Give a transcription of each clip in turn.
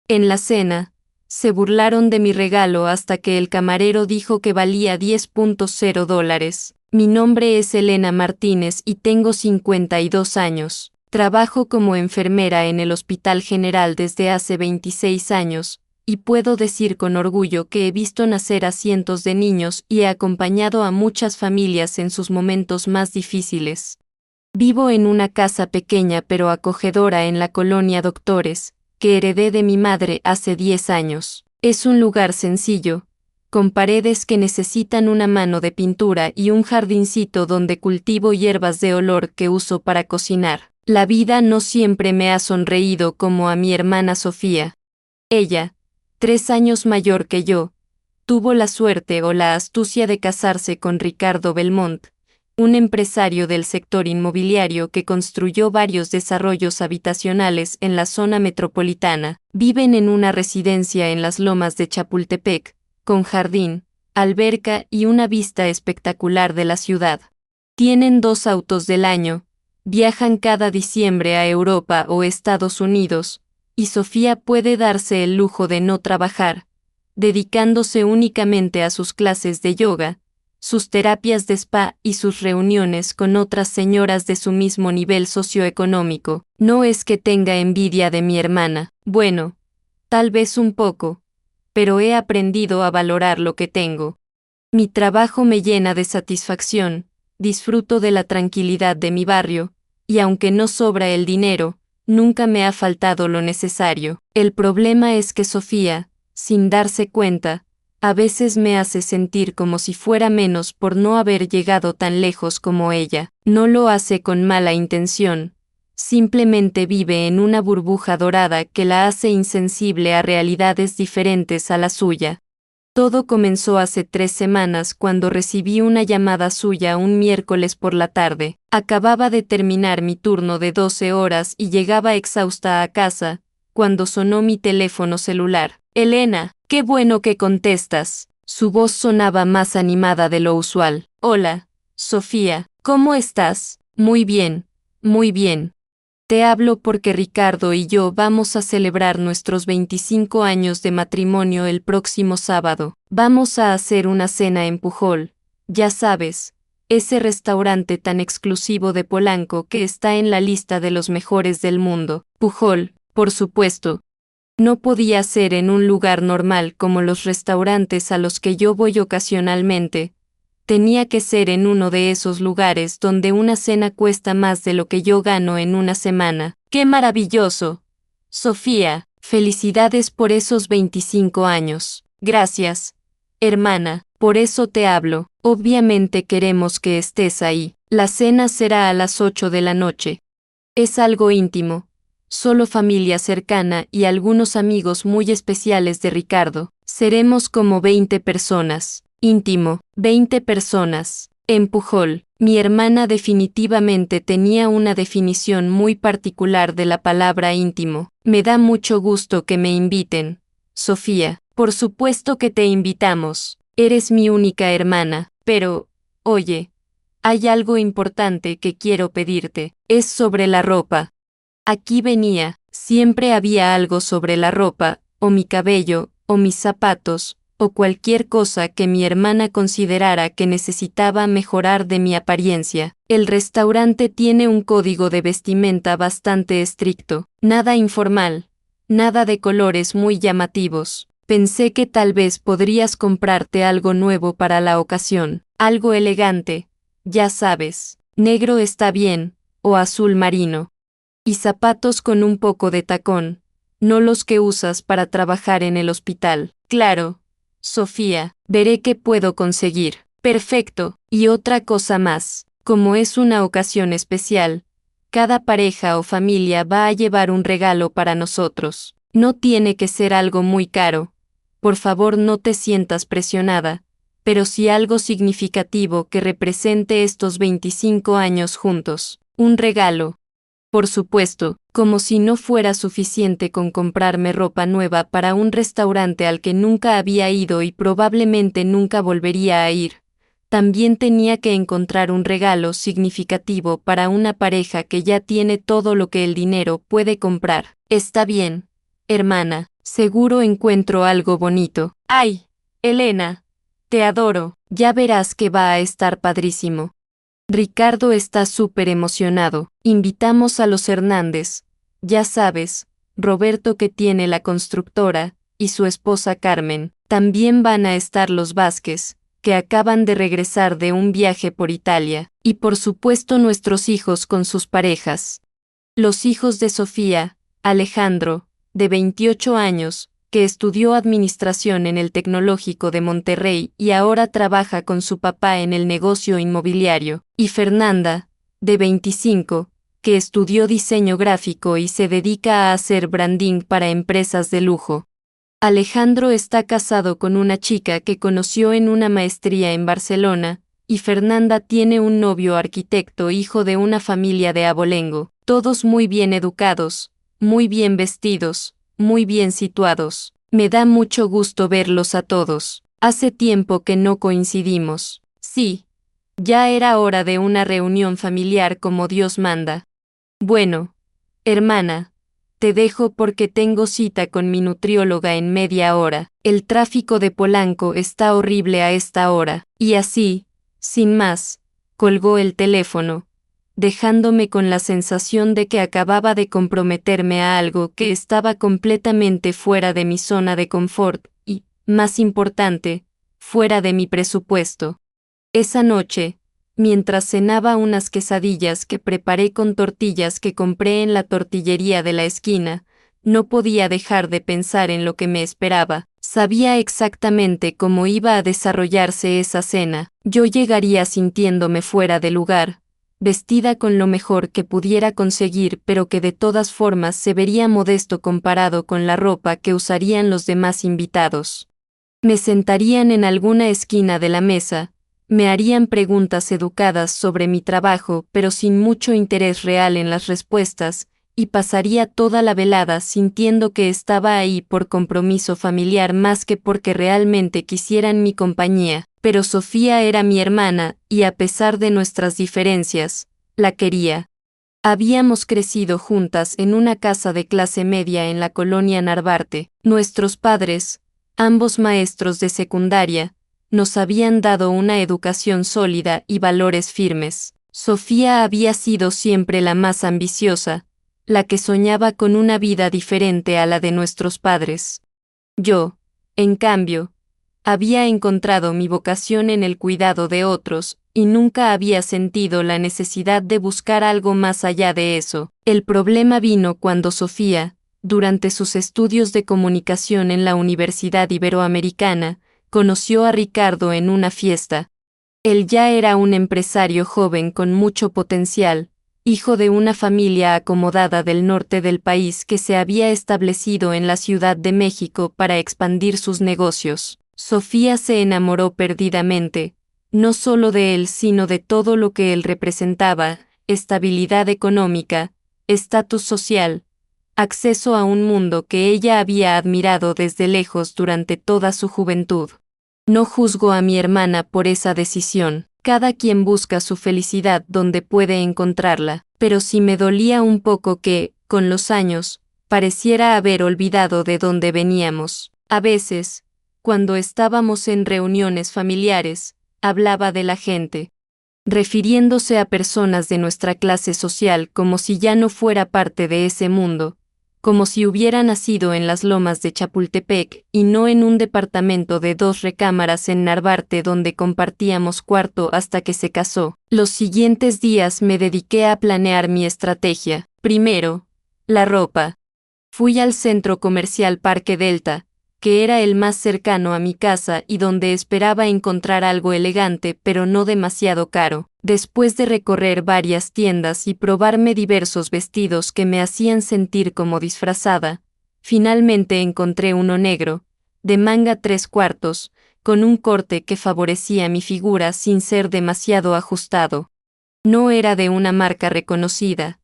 En la cena, se burlaron de mi regalo hasta que el camarero dijo que valía $10.0. Mi nombre es Elena Martínez y tengo 52 años. Trabajo como enfermera en el Hospital General desde hace 26 años, y puedo decir con orgullo que he visto nacer a cientos de niños y he acompañado a muchas familias en sus momentos más difíciles. Vivo en una casa pequeña pero acogedora en la colonia Doctores, que heredé de mi madre hace 10 años. Es un lugar sencillo, con paredes que necesitan una mano de pintura y un jardincito donde cultivo hierbas de olor que uso para cocinar. La vida no siempre me ha sonreído como a mi hermana Sofía. Ella, 3 años mayor que yo, tuvo la suerte o la astucia de casarse con Ricardo Belmont, un empresario del sector inmobiliario que construyó varios desarrollos habitacionales en la zona metropolitana. Viven en una residencia en las lomas de Chapultepec, con jardín, alberca y una vista espectacular de la ciudad. Tienen 2 autos del año, viajan cada diciembre a Europa o Estados Unidos, y Sofía puede darse el lujo de no trabajar, dedicándose únicamente a sus clases de yoga, sus terapias de spa y sus reuniones con otras señoras de su mismo nivel socioeconómico. No es que tenga envidia de mi hermana, bueno, tal vez un poco, pero he aprendido a valorar lo que tengo. Mi trabajo me llena de satisfacción, disfruto de la tranquilidad de mi barrio, y aunque no sobra el dinero, nunca me ha faltado lo necesario. El problema es que Sofía, sin darse cuenta, a veces me hace sentir como si fuera menos por no haber llegado tan lejos como ella. No lo hace con mala intención, simplemente vive en una burbuja dorada que la hace insensible a realidades diferentes a la suya. Todo comenzó hace 3 semanas cuando recibí una llamada suya un miércoles por la tarde. Acababa de terminar mi turno de 12 horas y llegaba exhausta a casa, cuando sonó mi teléfono celular. Elena, qué bueno que contestas. Su voz sonaba más animada de lo usual. Hola, Sofía, ¿cómo estás? Muy bien, muy bien. Te hablo porque Ricardo y yo vamos a celebrar nuestros 25 años de matrimonio el próximo sábado. Vamos a hacer una cena en Pujol, ya sabes, ese restaurante tan exclusivo de Polanco que está en la lista de los mejores del mundo. Pujol, por supuesto. No podía ser en un lugar normal como los restaurantes a los que yo voy ocasionalmente. Tenía que ser en uno de esos lugares donde una cena cuesta más de lo que yo gano en una semana. ¡Qué maravilloso! Sofía, felicidades por esos 25 años. Gracias, hermana, por eso te hablo. Obviamente queremos que estés ahí. La cena será a las 8 de la noche. Es algo íntimo. Solo familia cercana y algunos amigos muy especiales de Ricardo. Seremos como 20 personas. Íntimo, 20 personas. En Pujol, mi hermana definitivamente tenía una definición muy particular de la palabra íntimo. Me da mucho gusto que me inviten. Sofía, por supuesto que te invitamos. Eres mi única hermana, pero, oye, hay algo importante que quiero pedirte. Es sobre la ropa. Aquí venía, siempre había algo sobre la ropa, o mi cabello, o mis zapatos, o cualquier cosa que mi hermana considerara que necesitaba mejorar de mi apariencia. El restaurante tiene un código de vestimenta bastante estricto, nada informal, nada de colores muy llamativos. Pensé que tal vez podrías comprarte algo nuevo para la ocasión, algo elegante, ya sabes, negro está bien, o azul marino. Y zapatos con un poco de tacón, no los que usas para trabajar en el hospital. Claro, Sofía, veré qué puedo conseguir. Perfecto. Y otra cosa más, como es una ocasión especial, cada pareja o familia va a llevar un regalo para nosotros. No tiene que ser algo muy caro. Por favor, no te sientas presionada, pero sí algo significativo que represente estos 25 años juntos. Un regalo. Por supuesto, como si no fuera suficiente con comprarme ropa nueva para un restaurante al que nunca había ido y probablemente nunca volvería a ir. También tenía que encontrar un regalo significativo para una pareja que ya tiene todo lo que el dinero puede comprar. Está bien, hermana, Seguro encuentro algo bonito. ¡Ay, Elena! Te adoro. Ya verás que va a estar padrísimo. Ricardo está súper emocionado. Invitamos a los Hernández. Ya sabes, Roberto que tiene la constructora, y su esposa Carmen. También van a estar los Vázquez, que acaban de regresar de un viaje por Italia. Y por supuesto nuestros hijos con sus parejas. Los hijos de Sofía, Alejandro, de 28 años, que estudió administración en el Tecnológico de Monterrey y ahora trabaja con su papá en el negocio inmobiliario, y Fernanda, de 25, que estudió diseño gráfico y se dedica a hacer branding para empresas de lujo. Alejandro está casado con una chica que conoció en una maestría en Barcelona, y Fernanda tiene un novio arquitecto hijo de una familia de abolengo, todos muy bien educados, muy bien vestidos, muy bien situados. Me da mucho gusto verlos a todos. Hace tiempo que no coincidimos. Sí, ya era hora de una reunión familiar como Dios manda. Bueno, hermana, te dejo porque tengo cita con mi nutrióloga en media hora. El tráfico de Polanco está horrible a esta hora. Y así, sin más, colgó el teléfono, dejándome con la sensación de que acababa de comprometerme a algo que estaba completamente fuera de mi zona de confort y, más importante, fuera de mi presupuesto. Esa noche, mientras cenaba unas quesadillas que preparé con tortillas que compré en la tortillería de la esquina, no podía dejar de pensar en lo que me esperaba. Sabía exactamente cómo iba a desarrollarse esa cena. Yo llegaría sintiéndome fuera de lugar, vestida con lo mejor que pudiera conseguir, pero que de todas formas se vería modesto comparado con la ropa que usarían los demás invitados. Me sentarían en alguna esquina de la mesa, me harían preguntas educadas sobre mi trabajo, pero sin mucho interés real en las respuestas, y pasaría toda la velada sintiendo que estaba ahí por compromiso familiar más que porque realmente quisieran mi compañía. Pero Sofía era mi hermana, y a pesar de nuestras diferencias, la quería. Habíamos crecido juntas en una casa de clase media en la colonia Narvarte. Nuestros padres, ambos maestros de secundaria, nos habían dado una educación sólida y valores firmes. Sofía había sido siempre la más ambiciosa, la que soñaba con una vida diferente a la de nuestros padres. Yo, en cambio, había encontrado mi vocación en el cuidado de otros, y nunca había sentido la necesidad de buscar algo más allá de eso. El problema vino cuando Sofía, durante sus estudios de comunicación en la Universidad Iberoamericana, conoció a Ricardo en una fiesta. Él ya era un empresario joven con mucho potencial, hijo de una familia acomodada del norte del país que se había establecido en la Ciudad de México para expandir sus negocios. Sofía se enamoró perdidamente, no solo de él sino de todo lo que él representaba: estabilidad económica, estatus social, acceso a un mundo que ella había admirado desde lejos durante toda su juventud. No juzgo a mi hermana por esa decisión. Cada quien busca su felicidad donde puede encontrarla, pero sí me dolía un poco que, con los años, pareciera haber olvidado de dónde veníamos. A veces, cuando estábamos en reuniones familiares, hablaba de la gente, refiriéndose a personas de nuestra clase social como si ya no fuera parte de ese mundo, como si hubiera nacido en las lomas de Chapultepec y no en un departamento de 2 recámaras en Narvarte donde compartíamos cuarto hasta que se casó. Los siguientes días me dediqué a planear mi estrategia. Primero, la ropa. Fui al centro comercial Parque Delta, que era el más cercano a mi casa y donde esperaba encontrar algo elegante pero no demasiado caro. Después de recorrer varias tiendas y probarme diversos vestidos que me hacían sentir como disfrazada, finalmente encontré uno negro, de manga 3/4, con un corte que favorecía mi figura sin ser demasiado ajustado. No era de una marca reconocida,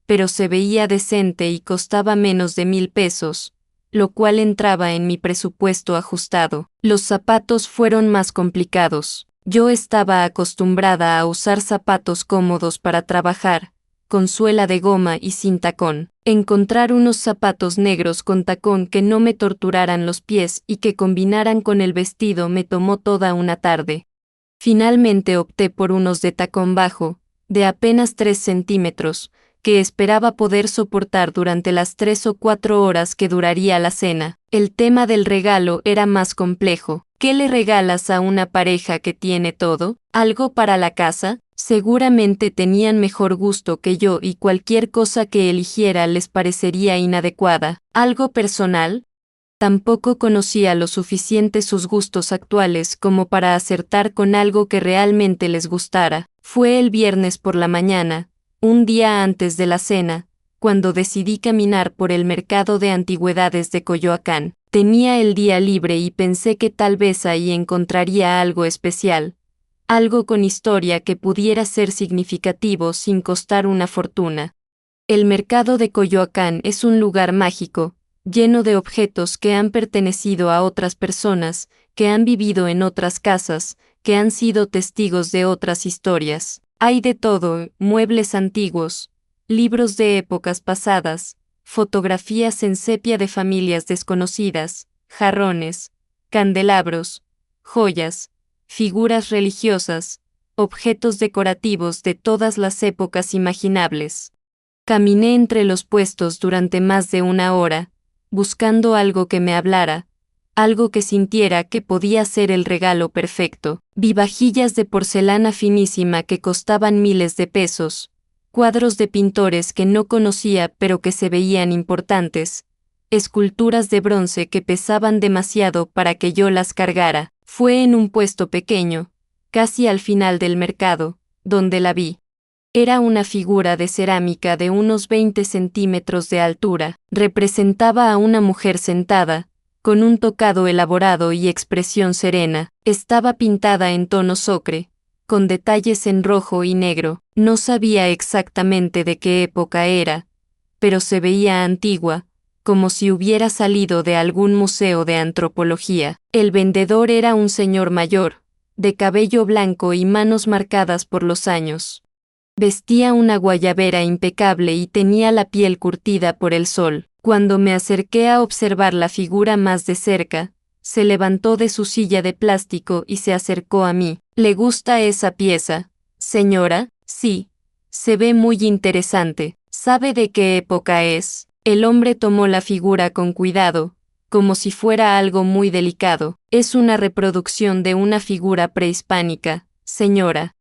pero se veía decente y costaba menos de 1,000 pesos, lo cual entraba en mi presupuesto ajustado. Los zapatos fueron más complicados. Yo estaba acostumbrada a usar zapatos cómodos para trabajar, con suela de goma y sin tacón. Encontrar unos zapatos negros con tacón que no me torturaran los pies y que combinaran con el vestido me tomó toda una tarde. Finalmente opté por unos de tacón bajo, de apenas 3 centímetros, que esperaba poder soportar durante las 3 o 4 horas que duraría la cena. El tema del regalo era más complejo. ¿Qué le regalas a una pareja que tiene todo? ¿Algo para la casa? Seguramente tenían mejor gusto que yo y cualquier cosa que eligiera les parecería inadecuada. ¿Algo personal? Tampoco conocía lo suficiente sus gustos actuales como para acertar con algo que realmente les gustara. Fue el viernes por la mañana, un día antes de la cena, cuando decidí caminar por el mercado de antigüedades de Coyoacán. Tenía el día libre y pensé que tal vez ahí encontraría algo especial, algo con historia que pudiera ser significativo sin costar una fortuna. El mercado de Coyoacán es un lugar mágico, lleno de objetos que han pertenecido a otras personas, que han vivido en otras casas, que han sido testigos de otras historias. Hay de todo: muebles antiguos, libros de épocas pasadas, fotografías en sepia de familias desconocidas, jarrones, candelabros, joyas, figuras religiosas, objetos decorativos de todas las épocas imaginables. Caminé entre los puestos durante más de una hora, buscando algo que me hablara, algo que sintiera que podía ser el regalo perfecto. Vi vajillas de porcelana finísima que costaban miles de pesos, cuadros de pintores que no conocía pero que se veían importantes, esculturas de bronce que pesaban demasiado para que yo las cargara. Fue en un puesto pequeño, casi al final del mercado, donde la vi. Era una figura de cerámica de unos 20 centímetros de altura. Representaba a una mujer sentada, con un tocado elaborado y expresión serena. Estaba pintada en tonos ocre, con detalles en rojo y negro. No sabía exactamente de qué época era, pero se veía antigua, como si hubiera salido de algún museo de antropología. El vendedor era un señor mayor, de cabello blanco y manos marcadas por los años. Vestía una guayabera impecable y tenía la piel curtida por el sol. Cuando me acerqué a observar la figura más de cerca, se levantó de su silla de plástico y se acercó a mí. ¿Le gusta esa pieza, señora? Sí. Se ve muy interesante. ¿Sabe de qué época es? El hombre tomó la figura con cuidado, como si fuera algo muy delicado. Es una reproducción de una figura prehispánica, señora.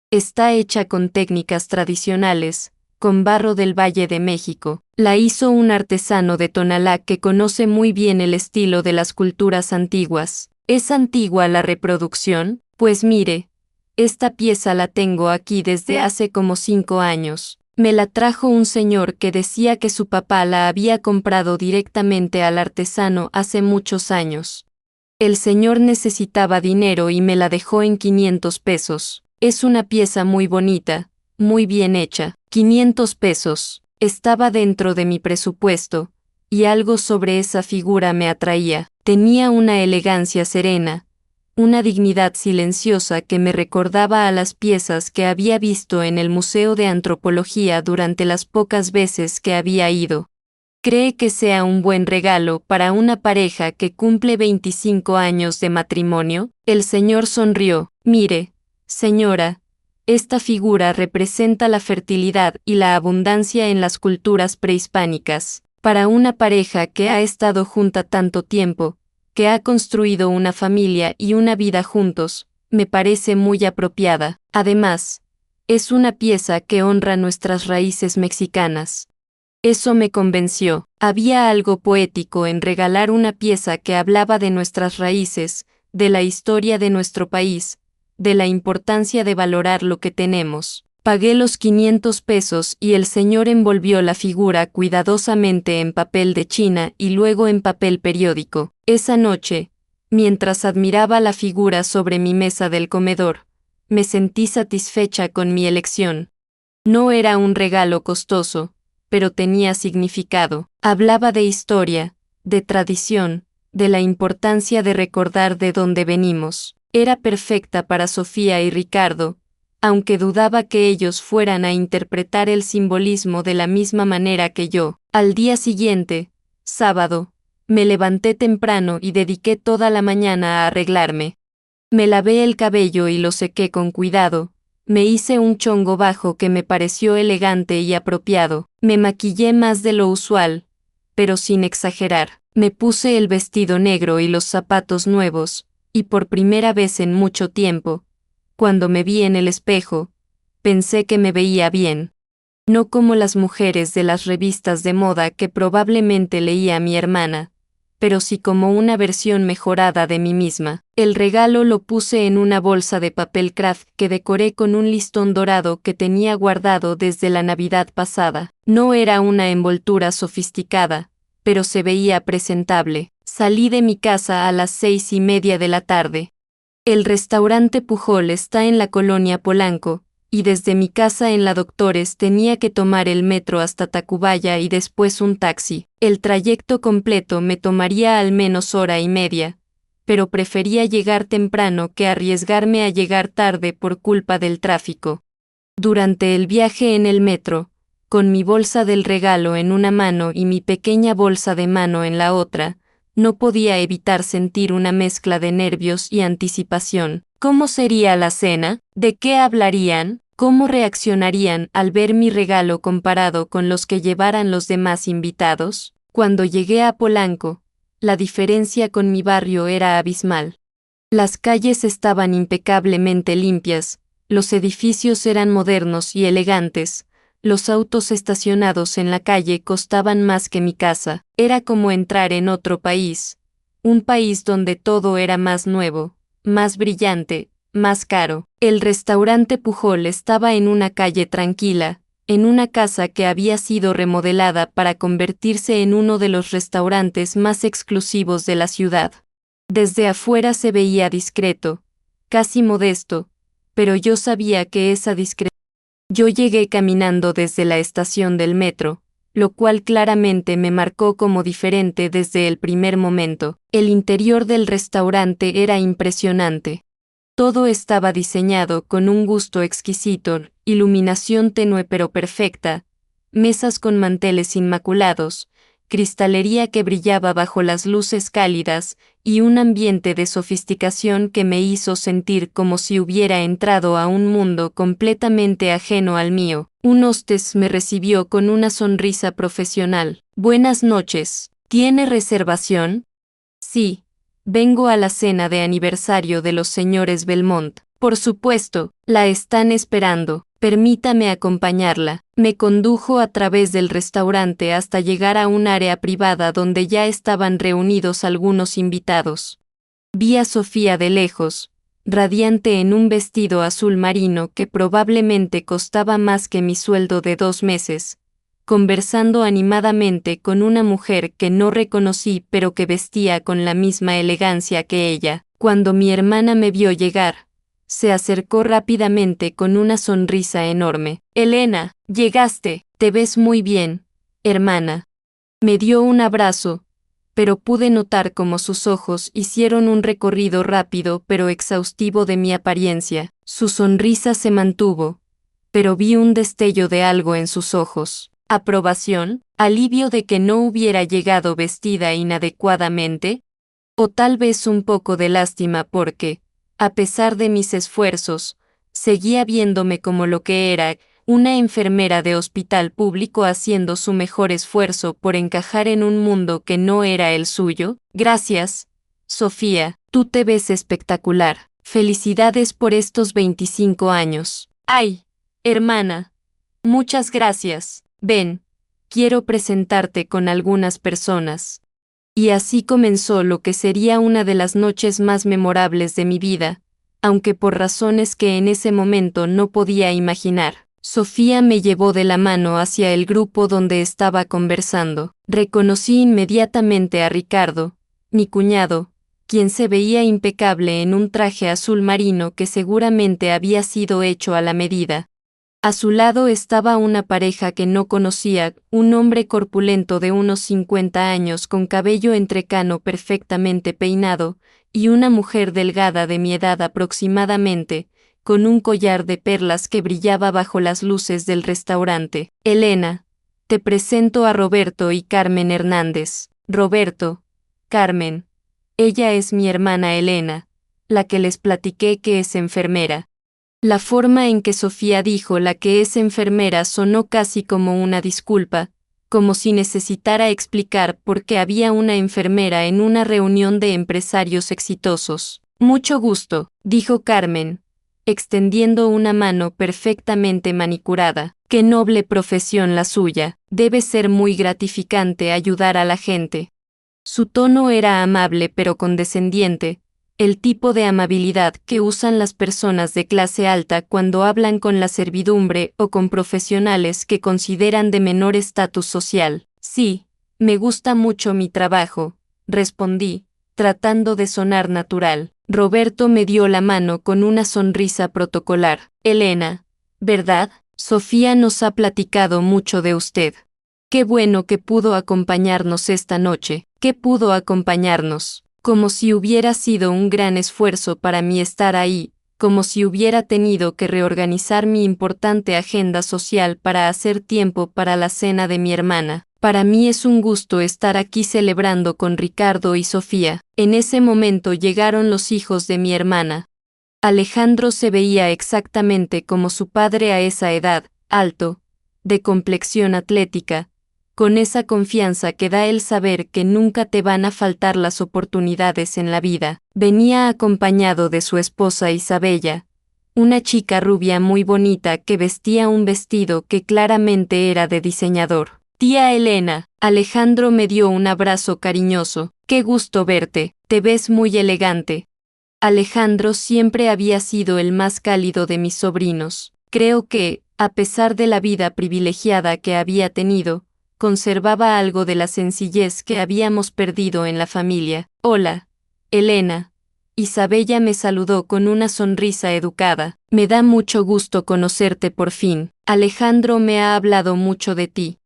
Está hecha con técnicas tradicionales, con barro del Valle de México. La hizo un artesano de Tonalá que conoce muy bien el estilo de las culturas antiguas. ¿Es antigua la reproducción? Pues mire, esta pieza la tengo aquí desde hace como 5 años. Me la trajo un señor que decía que su papá la había comprado directamente al artesano hace muchos años. El señor necesitaba dinero y me la dejó en 500 pesos. Es una pieza muy bonita, muy bien hecha. 500 pesos. Estaba dentro de mi presupuesto, y algo sobre esa figura me atraía. Tenía una elegancia serena, una dignidad silenciosa que me recordaba a las piezas que había visto en el Museo de Antropología durante las pocas veces que había ido. ¿Cree que sea un buen regalo para una pareja que cumple 25 años de matrimonio? El señor sonrió. Mire, señora, esta figura representa la fertilidad y la abundancia en las culturas prehispánicas. Para una pareja que ha estado junta tanto tiempo, que ha construido una familia y una vida juntos, me parece muy apropiada. Además, es una pieza que honra nuestras raíces mexicanas. Eso me convenció. Había algo poético en regalar una pieza que hablaba de nuestras raíces, de la historia de nuestro país, de la importancia de valorar lo que tenemos. Pagué los 500 pesos y el señor envolvió la figura cuidadosamente en papel de China y luego en papel periódico. Esa noche, mientras admiraba la figura sobre mi mesa del comedor, me sentí satisfecha con mi elección. No era un regalo costoso, pero tenía significado. Hablaba de historia, de tradición, de la importancia de recordar de dónde venimos. Era perfecta para Sofía y Ricardo, aunque dudaba que ellos fueran a interpretar el simbolismo de la misma manera que yo. Al día siguiente, sábado, me levanté temprano y dediqué toda la mañana a arreglarme. Me lavé el cabello y lo sequé con cuidado. Me hice un chongo bajo que me pareció elegante y apropiado. Me maquillé más de lo usual, pero sin exagerar. Me puse el vestido negro y los zapatos nuevos, y por primera vez en mucho tiempo, cuando me vi en el espejo, pensé que me veía bien. No como las mujeres de las revistas de moda que probablemente leía mi hermana, pero sí como una versión mejorada de mí misma. El regalo lo puse en una bolsa de papel craft que decoré con un listón dorado que tenía guardado desde la Navidad pasada. No era una envoltura sofisticada, pero se veía presentable. Salí de mi casa a las 6:30 de la tarde. El restaurante Pujol está en la colonia Polanco, y desde mi casa en la Doctores tenía que tomar el metro hasta Tacubaya y después un taxi. El trayecto completo me tomaría al menos hora y media, pero prefería llegar temprano que arriesgarme a llegar tarde por culpa del tráfico. Durante el viaje en el metro, con mi bolsa del regalo en una mano y mi pequeña bolsa de mano en la otra, no podía evitar sentir una mezcla de nervios y anticipación. ¿Cómo sería la cena? ¿De qué hablarían? ¿Cómo reaccionarían al ver mi regalo comparado con los que llevaran los demás invitados? Cuando llegué a Polanco, la diferencia con mi barrio era abismal. Las calles estaban impecablemente limpias, los edificios eran modernos y elegantes, los autos estacionados en la calle costaban más que mi casa. Era como entrar en otro país, un país donde todo era más nuevo, más brillante, más caro. El restaurante Pujol estaba en una calle tranquila, en una casa que había sido remodelada para convertirse en uno de los restaurantes más exclusivos de la ciudad. Desde afuera se veía discreto, casi modesto, pero yo sabía que esa discreción. Yo llegué caminando desde la estación del metro, lo cual claramente me marcó como diferente desde el primer momento. El interior del restaurante era impresionante. Todo estaba diseñado con un gusto exquisito, iluminación tenue pero perfecta, mesas con manteles inmaculados, cristalería que brillaba bajo las luces cálidas, y un ambiente de sofisticación que me hizo sentir como si hubiera entrado a un mundo completamente ajeno al mío. Un hostess me recibió con una sonrisa profesional. Buenas noches. ¿Tiene reservación? Sí. Vengo a la cena de aniversario de los señores Belmont. Por supuesto, la están esperando. Permítame acompañarla. Me condujo a través del restaurante hasta llegar a un área privada donde ya estaban reunidos algunos invitados. Vi a Sofía de lejos, radiante en un vestido azul marino que probablemente costaba más que mi sueldo de 2 meses, conversando animadamente con una mujer que no reconocí pero que vestía con la misma elegancia que ella. Cuando mi hermana me vio llegar, se acercó rápidamente con una sonrisa enorme. Elena, llegaste, te ves muy bien, hermana. Me dio un abrazo, pero pude notar cómo sus ojos hicieron un recorrido rápido pero exhaustivo de mi apariencia. Su sonrisa se mantuvo, pero vi un destello de algo en sus ojos. ¿Aprobación? ¿Alivio de que no hubiera llegado vestida inadecuadamente? O tal vez un poco de lástima porque, a pesar de mis esfuerzos, seguía viéndome como lo que era, una enfermera de hospital público haciendo su mejor esfuerzo por encajar en un mundo que no era el suyo. Gracias, Sofía, tú te ves espectacular. Felicidades por estos 25 años. ¡Ay, hermana! Muchas gracias. Ven, quiero presentarte con algunas personas. Y así comenzó lo que sería una de las noches más memorables de mi vida, aunque por razones que en ese momento no podía imaginar. Sofía me llevó de la mano hacia el grupo donde estaba conversando. Reconocí inmediatamente a Ricardo, mi cuñado, quien se veía impecable en un traje azul marino que seguramente había sido hecho a la medida. A su lado estaba una pareja que no conocía, un hombre corpulento de unos 50 años con cabello entrecano perfectamente peinado, y una mujer delgada de mi edad aproximadamente, con un collar de perlas que brillaba bajo las luces del restaurante. Elena, te presento a Roberto y Carmen Hernández. Roberto, Carmen. Ella es mi hermana Elena, la que les platiqué que es enfermera. La forma en que Sofía dijo la que es enfermera sonó casi como una disculpa, como si necesitara explicar por qué había una enfermera en una reunión de empresarios exitosos. Mucho gusto, dijo Carmen, extendiendo una mano perfectamente manicurada. Qué noble profesión la suya, debe ser muy gratificante ayudar a la gente. Su tono era amable pero condescendiente, el tipo de amabilidad que usan las personas de clase alta cuando hablan con la servidumbre o con profesionales que consideran de menor estatus social. Sí, me gusta mucho mi trabajo, respondí, tratando de sonar natural. Roberto me dio la mano con una sonrisa protocolar. Elena, ¿verdad? Sofía nos ha platicado mucho de usted. Qué bueno que pudo acompañarnos esta noche, que pudo acompañarnos. Como si hubiera sido un gran esfuerzo para mí estar ahí, como si hubiera tenido que reorganizar mi importante agenda social para hacer tiempo para la cena de mi hermana. Para mí es un gusto estar aquí celebrando con Ricardo y Sofía. En ese momento llegaron los hijos de mi hermana. Alejandro se veía exactamente como su padre a esa edad, alto, de complexión atlética, con esa confianza que da el saber que nunca te van a faltar las oportunidades en la vida. Venía acompañado de su esposa Isabella, una chica rubia muy bonita que vestía un vestido que claramente era de diseñador. Tía Elena, Alejandro me dio un abrazo cariñoso. Qué gusto verte, te ves muy elegante. Alejandro siempre había sido el más cálido de mis sobrinos. Creo que, a pesar de la vida privilegiada que había tenido, conservaba algo de la sencillez que habíamos perdido en la familia. Hola, Elena. Isabella me saludó con una sonrisa educada. Me da mucho gusto conocerte por fin. Alejandro me ha hablado mucho de ti.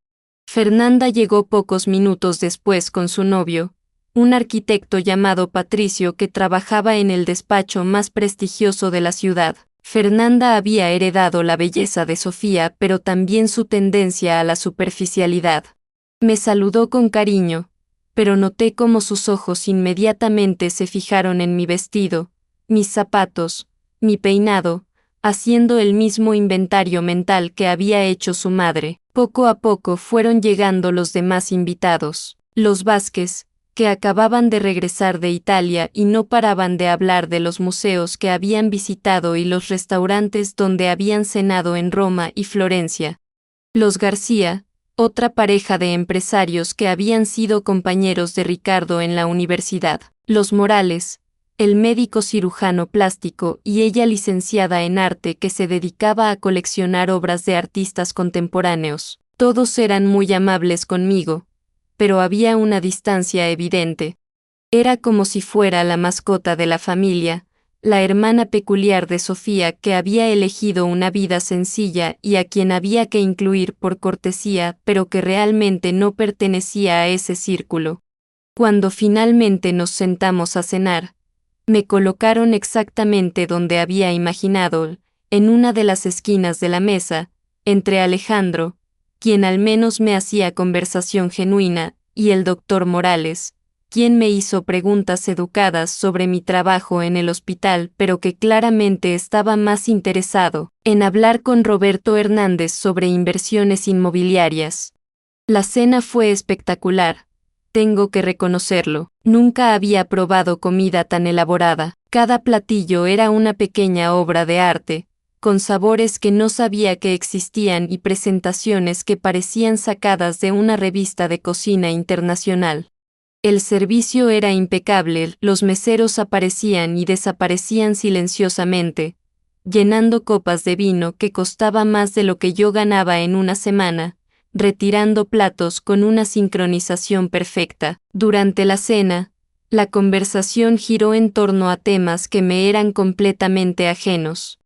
Fernanda llegó pocos minutos después con su novio, un arquitecto llamado Patricio que trabajaba en el despacho más prestigioso de la ciudad. Fernanda había heredado la belleza de Sofía, pero también su tendencia a la superficialidad. Me saludó con cariño, pero noté cómo sus ojos inmediatamente se fijaron en mi vestido, mis zapatos, mi peinado, haciendo el mismo inventario mental que había hecho su madre. Poco a poco fueron llegando los demás invitados. Los Vázquez, que acababan de regresar de Italia y no paraban de hablar de los museos que habían visitado y los restaurantes donde habían cenado en Roma y Florencia. Los García, otra pareja de empresarios que habían sido compañeros de Ricardo en la universidad. Los Morales, el médico cirujano plástico y ella licenciada en arte que se dedicaba a coleccionar obras de artistas contemporáneos. Todos eran muy amables conmigo, pero había una distancia evidente. Era como si fuera la mascota de la familia, la hermana peculiar de Sofía que había elegido una vida sencilla y a quien había que incluir por cortesía, pero que realmente no pertenecía a ese círculo. Cuando finalmente nos sentamos a cenar, me colocaron exactamente donde había imaginado, en una de las esquinas de la mesa, entre Alejandro, quien al menos me hacía conversación genuina, y el doctor Morales, quien me hizo preguntas educadas sobre mi trabajo en el hospital, pero que claramente estaba más interesado en hablar con Roberto Hernández sobre inversiones inmobiliarias. La cena fue espectacular. Tengo que reconocerlo, nunca había probado comida tan elaborada. Cada platillo era una pequeña obra de arte, con sabores que no sabía que existían y presentaciones que parecían sacadas de una revista de cocina internacional. El servicio era impecable, los meseros aparecían y desaparecían silenciosamente, llenando copas de vino que costaba más de lo que yo ganaba en una semana, retirando platos con una sincronización perfecta. Durante la cena, la conversación giró en torno a temas que me eran completamente ajenos.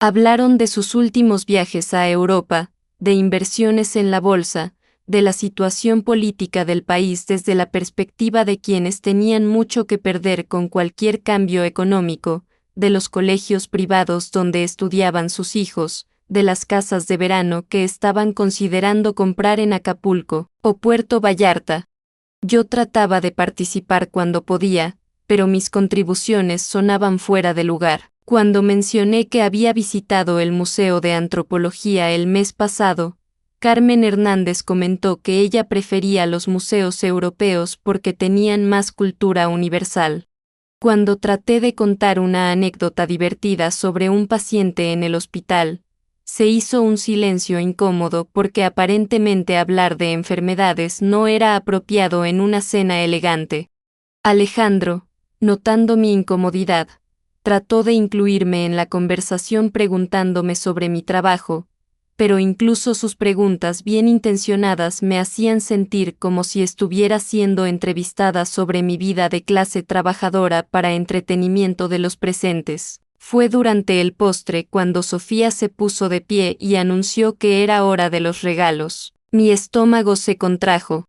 Hablaron de sus últimos viajes a Europa, de inversiones en la bolsa, de la situación política del país desde la perspectiva de quienes tenían mucho que perder con cualquier cambio económico, de los colegios privados donde estudiaban sus hijos, de las casas de verano que estaban considerando comprar en Acapulco o Puerto Vallarta. Yo trataba de participar cuando podía, pero mis contribuciones sonaban fuera de lugar. Cuando mencioné que había visitado el Museo de Antropología el mes pasado, Carmen Hernández comentó que ella prefería los museos europeos porque tenían más cultura universal. Cuando traté de contar una anécdota divertida sobre un paciente en el hospital, se hizo un silencio incómodo porque aparentemente hablar de enfermedades no era apropiado en una cena elegante. Alejandro, notando mi incomodidad, trató de incluirme en la conversación preguntándome sobre mi trabajo, pero incluso sus preguntas bien intencionadas me hacían sentir como si estuviera siendo entrevistada sobre mi vida de clase trabajadora para entretenimiento de los presentes. Fue durante el postre cuando Sofía se puso de pie y anunció que era hora de los regalos. Mi estómago se contrajo.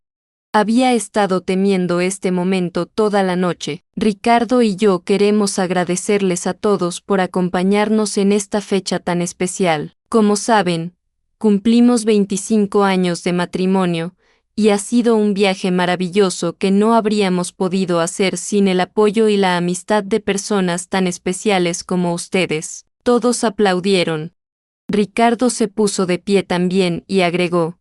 Había estado temiendo este momento toda la noche. Ricardo y yo queremos agradecerles a todos por acompañarnos en esta fecha tan especial. Como saben, cumplimos 25 años de matrimonio, y ha sido un viaje maravilloso que no habríamos podido hacer sin el apoyo y la amistad de personas tan especiales como ustedes. Todos aplaudieron. Ricardo se puso de pie también y agregó: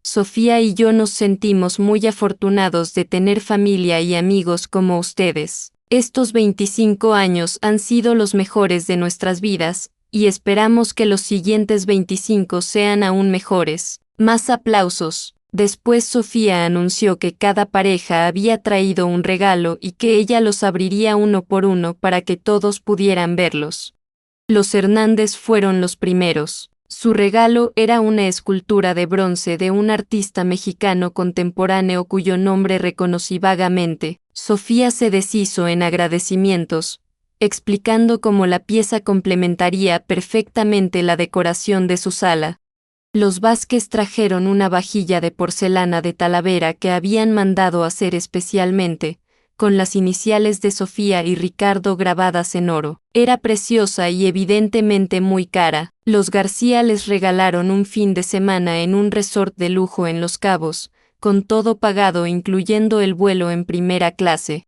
Sofía y yo nos sentimos muy afortunados de tener familia y amigos como ustedes. Estos 25 años han sido los mejores de nuestras vidas, y esperamos que los siguientes 25 sean aún mejores. Más aplausos. Después Sofía anunció que cada pareja había traído un regalo y que ella los abriría uno por uno para que todos pudieran verlos. Los Hernández fueron los primeros. Su regalo era una escultura de bronce de un artista mexicano contemporáneo cuyo nombre reconocí vagamente. Sofía se deshizo en agradecimientos, explicando cómo la pieza complementaría perfectamente la decoración de su sala. Los Vázquez trajeron una vajilla de porcelana de Talavera que habían mandado hacer especialmente, con las iniciales de Sofía y Ricardo grabadas en oro. Era preciosa y evidentemente muy cara. Los García les regalaron un fin de semana en un resort de lujo en Los Cabos, con todo pagado incluyendo el vuelo en primera clase.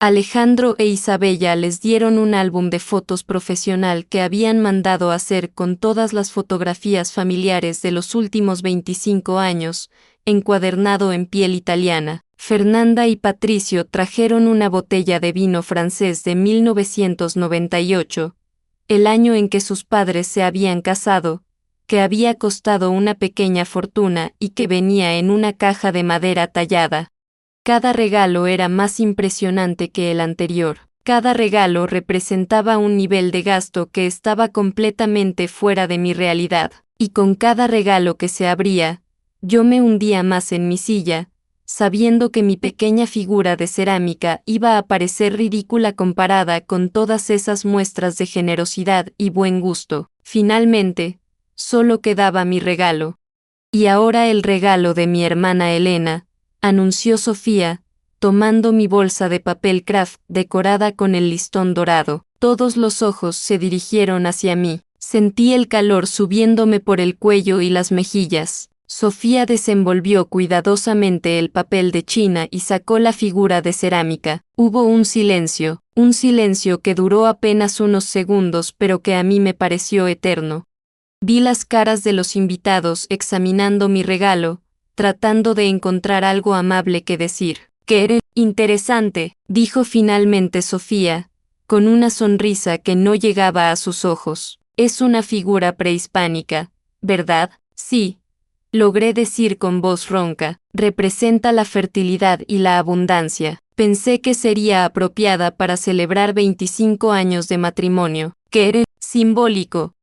Alejandro e Isabella les dieron un álbum de fotos profesional que habían mandado hacer con todas las fotografías familiares de los últimos 25 años, encuadernado en piel italiana. Fernanda y Patricio trajeron una botella de vino francés de 1998, el año en que sus padres se habían casado, que había costado una pequeña fortuna y que venía en una caja de madera tallada. Cada regalo era más impresionante que el anterior. Cada regalo representaba un nivel de gasto que estaba completamente fuera de mi realidad, y con cada regalo que se abría, yo me hundía más en mi silla, sabiendo que mi pequeña figura de cerámica iba a parecer ridícula comparada con todas esas muestras de generosidad y buen gusto. Finalmente, solo quedaba mi regalo. Y ahora el regalo de mi hermana Elena, anunció Sofía, tomando mi bolsa de papel craft decorada con el listón dorado. Todos los ojos se dirigieron hacia mí. Sentí el calor subiéndome por el cuello y las mejillas. Sofía desenvolvió cuidadosamente el papel de China y sacó la figura de cerámica. Hubo un silencio que duró apenas unos segundos pero que a mí me pareció eterno. Vi las caras de los invitados examinando mi regalo, tratando de encontrar algo amable que decir. «¡Qué eres interesante!», dijo finalmente Sofía, con una sonrisa que no llegaba a sus ojos. «Es una figura prehispánica, ¿verdad?». «Sí», logré decir con voz ronca. «Representa la fertilidad y la abundancia. Pensé que sería apropiada para celebrar 25 años de matrimonio». «¡Qué eres simbólico!»,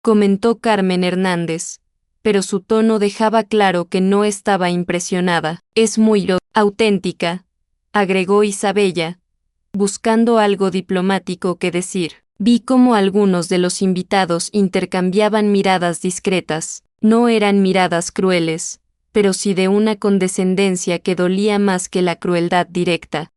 comentó Carmen Hernández, pero su tono dejaba claro que no estaba impresionada. «Es muy auténtica», agregó Isabella, buscando algo diplomático que decir. Vi cómo algunos de los invitados intercambiaban miradas discretas. No eran miradas crueles, pero sí de una condescendencia que dolía más que la crueldad directa.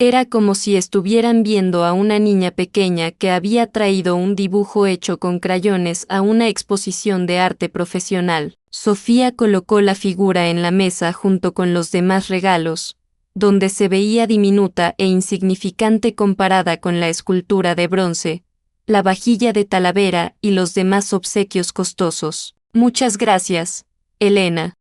Era como si estuvieran viendo a una niña pequeña que había traído un dibujo hecho con crayones a una exposición de arte profesional. Sofía colocó la figura en la mesa junto con los demás regalos, donde se veía diminuta e insignificante comparada con la escultura de bronce, la vajilla de Talavera y los demás obsequios costosos. Muchas gracias, Elena.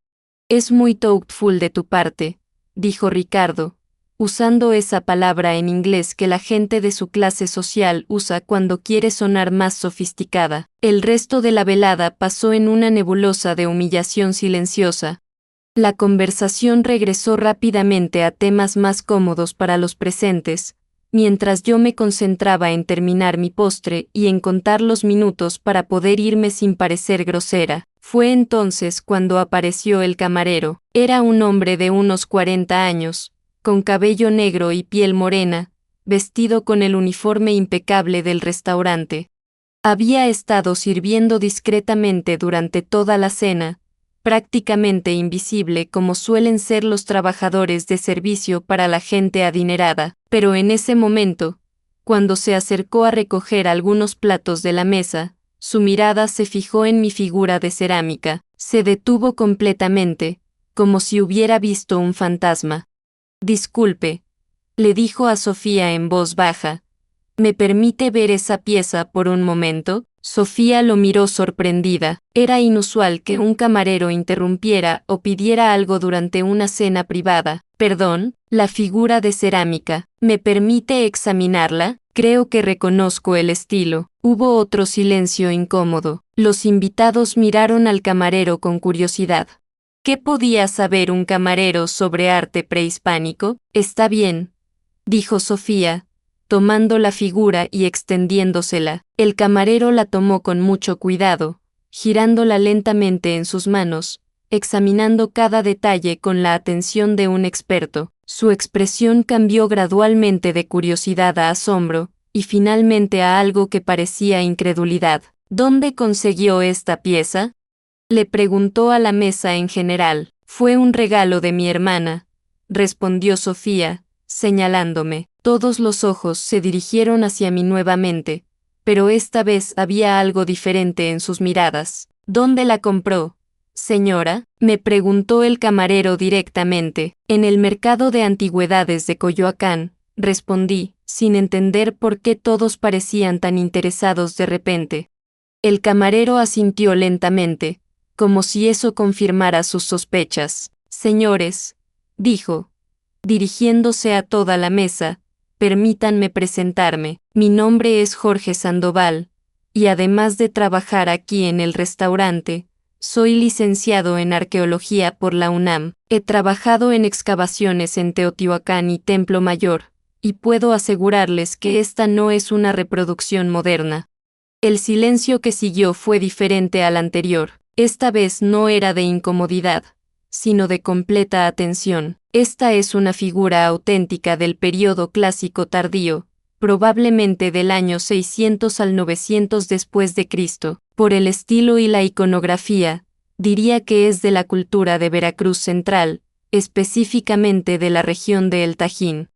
Es muy thoughtful de tu parte, dijo Ricardo, usando esa palabra en inglés que la gente de su clase social usa cuando quiere sonar más sofisticada. El resto de la velada pasó en una nebulosa de humillación silenciosa. La conversación regresó rápidamente a temas más cómodos para los presentes, mientras yo me concentraba en terminar mi postre y en contar los minutos para poder irme sin parecer grosera. Fue entonces cuando apareció el camarero. Era un hombre de unos 40 años, con cabello negro y piel morena, vestido con el uniforme impecable del restaurante. Había estado sirviendo discretamente durante toda la cena, prácticamente invisible como suelen ser los trabajadores de servicio para la gente adinerada, pero en ese momento, cuando se acercó a recoger algunos platos de la mesa, su mirada se fijó en mi figura de cerámica, se detuvo completamente, como si hubiera visto un fantasma. Disculpe, le dijo a Sofía en voz baja. ¿Me permite ver esa pieza por un momento? Sofía lo miró sorprendida. Era inusual que un camarero interrumpiera o pidiera algo durante una cena privada. Perdón, la figura de cerámica. ¿Me permite examinarla? Creo que reconozco el estilo. Hubo otro silencio incómodo. Los invitados miraron al camarero con curiosidad. ¿Qué podía saber un camarero sobre arte prehispánico? Está bien, dijo Sofía, tomando la figura y extendiéndosela. El camarero la tomó con mucho cuidado, girándola lentamente en sus manos, examinando cada detalle con la atención de un experto. Su expresión cambió gradualmente de curiosidad a asombro, y finalmente a algo que parecía incredulidad. ¿Dónde consiguió esta pieza? Le preguntó a la mesa en general. Fue un regalo de mi hermana, respondió Sofía, señalándome. Todos los ojos se dirigieron hacia mí nuevamente, pero esta vez había algo diferente en sus miradas. ¿Dónde la compró, señora? Me preguntó el camarero directamente. En el mercado de antigüedades de Coyoacán, respondí, sin entender por qué todos parecían tan interesados de repente. El camarero asintió lentamente, como si eso confirmara sus sospechas. Señores, dijo, dirigiéndose a toda la mesa, permítanme presentarme. Mi nombre es Jorge Sandoval, y además de trabajar aquí en el restaurante, soy licenciado en arqueología por la UNAM. He trabajado en excavaciones en Teotihuacán y Templo Mayor, y puedo asegurarles que esta no es una reproducción moderna. El silencio que siguió fue diferente al anterior. Esta vez no era de incomodidad, sino de completa atención. Esta es una figura auténtica del período clásico tardío, probablemente del año 600 al 900 después de Cristo. Por el estilo y la iconografía, diría que es de la cultura de Veracruz Central, específicamente de la región de El Tajín.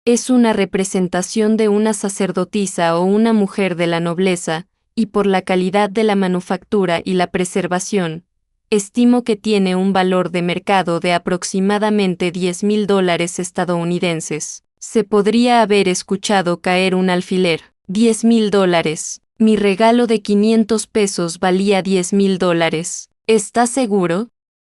Es una representación de una sacerdotisa o una mujer de la nobleza, y por la calidad de la manufactura y la preservación, estimo que tiene un valor de mercado de aproximadamente $10,000 estadounidenses. Se podría haber escuchado caer un alfiler. $10,000. Mi regalo de 500 pesos valía $10,000. ¿Estás seguro?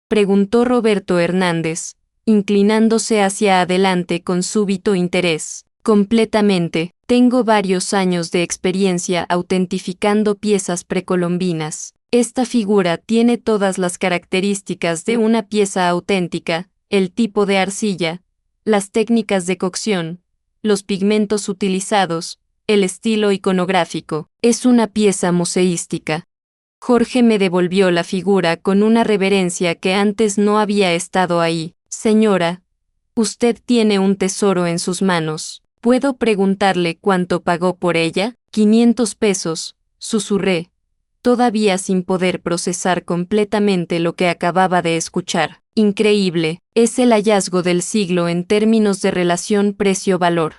Preguntó Roberto Hernández, inclinándose hacia adelante con súbito interés. Completamente. Tengo varios años de experiencia autentificando piezas precolombinas. Esta figura tiene todas las características de una pieza auténtica, el tipo de arcilla, las técnicas de cocción, los pigmentos utilizados, el estilo iconográfico. Es una pieza museística. Jorge me devolvió la figura con una reverencia que antes no había estado ahí. Señora, usted tiene un tesoro en sus manos. ¿Puedo preguntarle cuánto pagó por ella? 500 pesos, susurré, todavía sin poder procesar completamente lo que acababa de escuchar. Increíble, es el hallazgo del siglo en términos de relación precio-valor.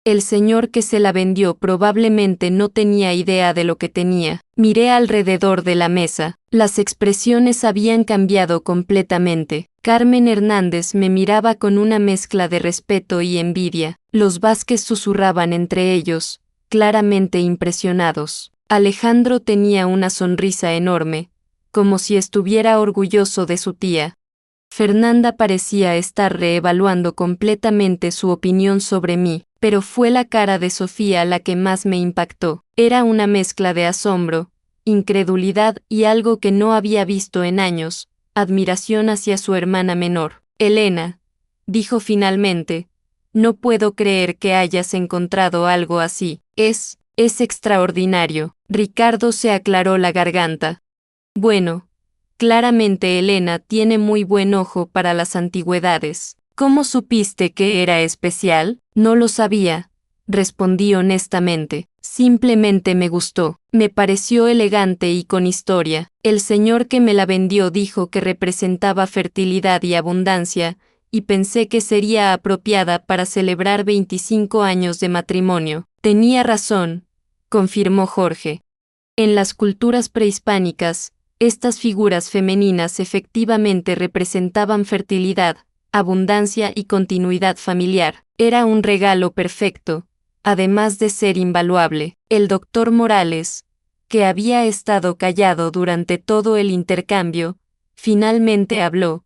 El señor que se la vendió probablemente no tenía idea de lo que tenía. Miré alrededor de la mesa. Las expresiones habían cambiado completamente. Carmen Hernández me miraba con una mezcla de respeto y envidia. Los Vázquez susurraban entre ellos, claramente impresionados. Alejandro tenía una sonrisa enorme, como si estuviera orgulloso de su tía. Fernanda parecía estar reevaluando completamente su opinión sobre mí, pero fue la cara de Sofía la que más me impactó. Era una mezcla de asombro, incredulidad y algo que no había visto en años, admiración hacia su hermana menor. Elena, dijo finalmente, no puedo creer que hayas encontrado algo así. Es extraordinario. Ricardo se aclaró la garganta. Bueno, claramente Elena tiene muy buen ojo para las antigüedades. ¿Cómo supiste que era especial? No lo sabía, respondí honestamente. Simplemente me gustó. Me pareció elegante y con historia. El señor que me la vendió dijo que representaba fertilidad y abundancia, y pensé que sería apropiada para celebrar 25 años de matrimonio. Tenía razón, confirmó Jorge. En las culturas prehispánicas, estas figuras femeninas efectivamente representaban fertilidad, abundancia y continuidad familiar. Era un regalo perfecto, además de ser invaluable. El doctor Morales, que había estado callado durante todo el intercambio, finalmente habló.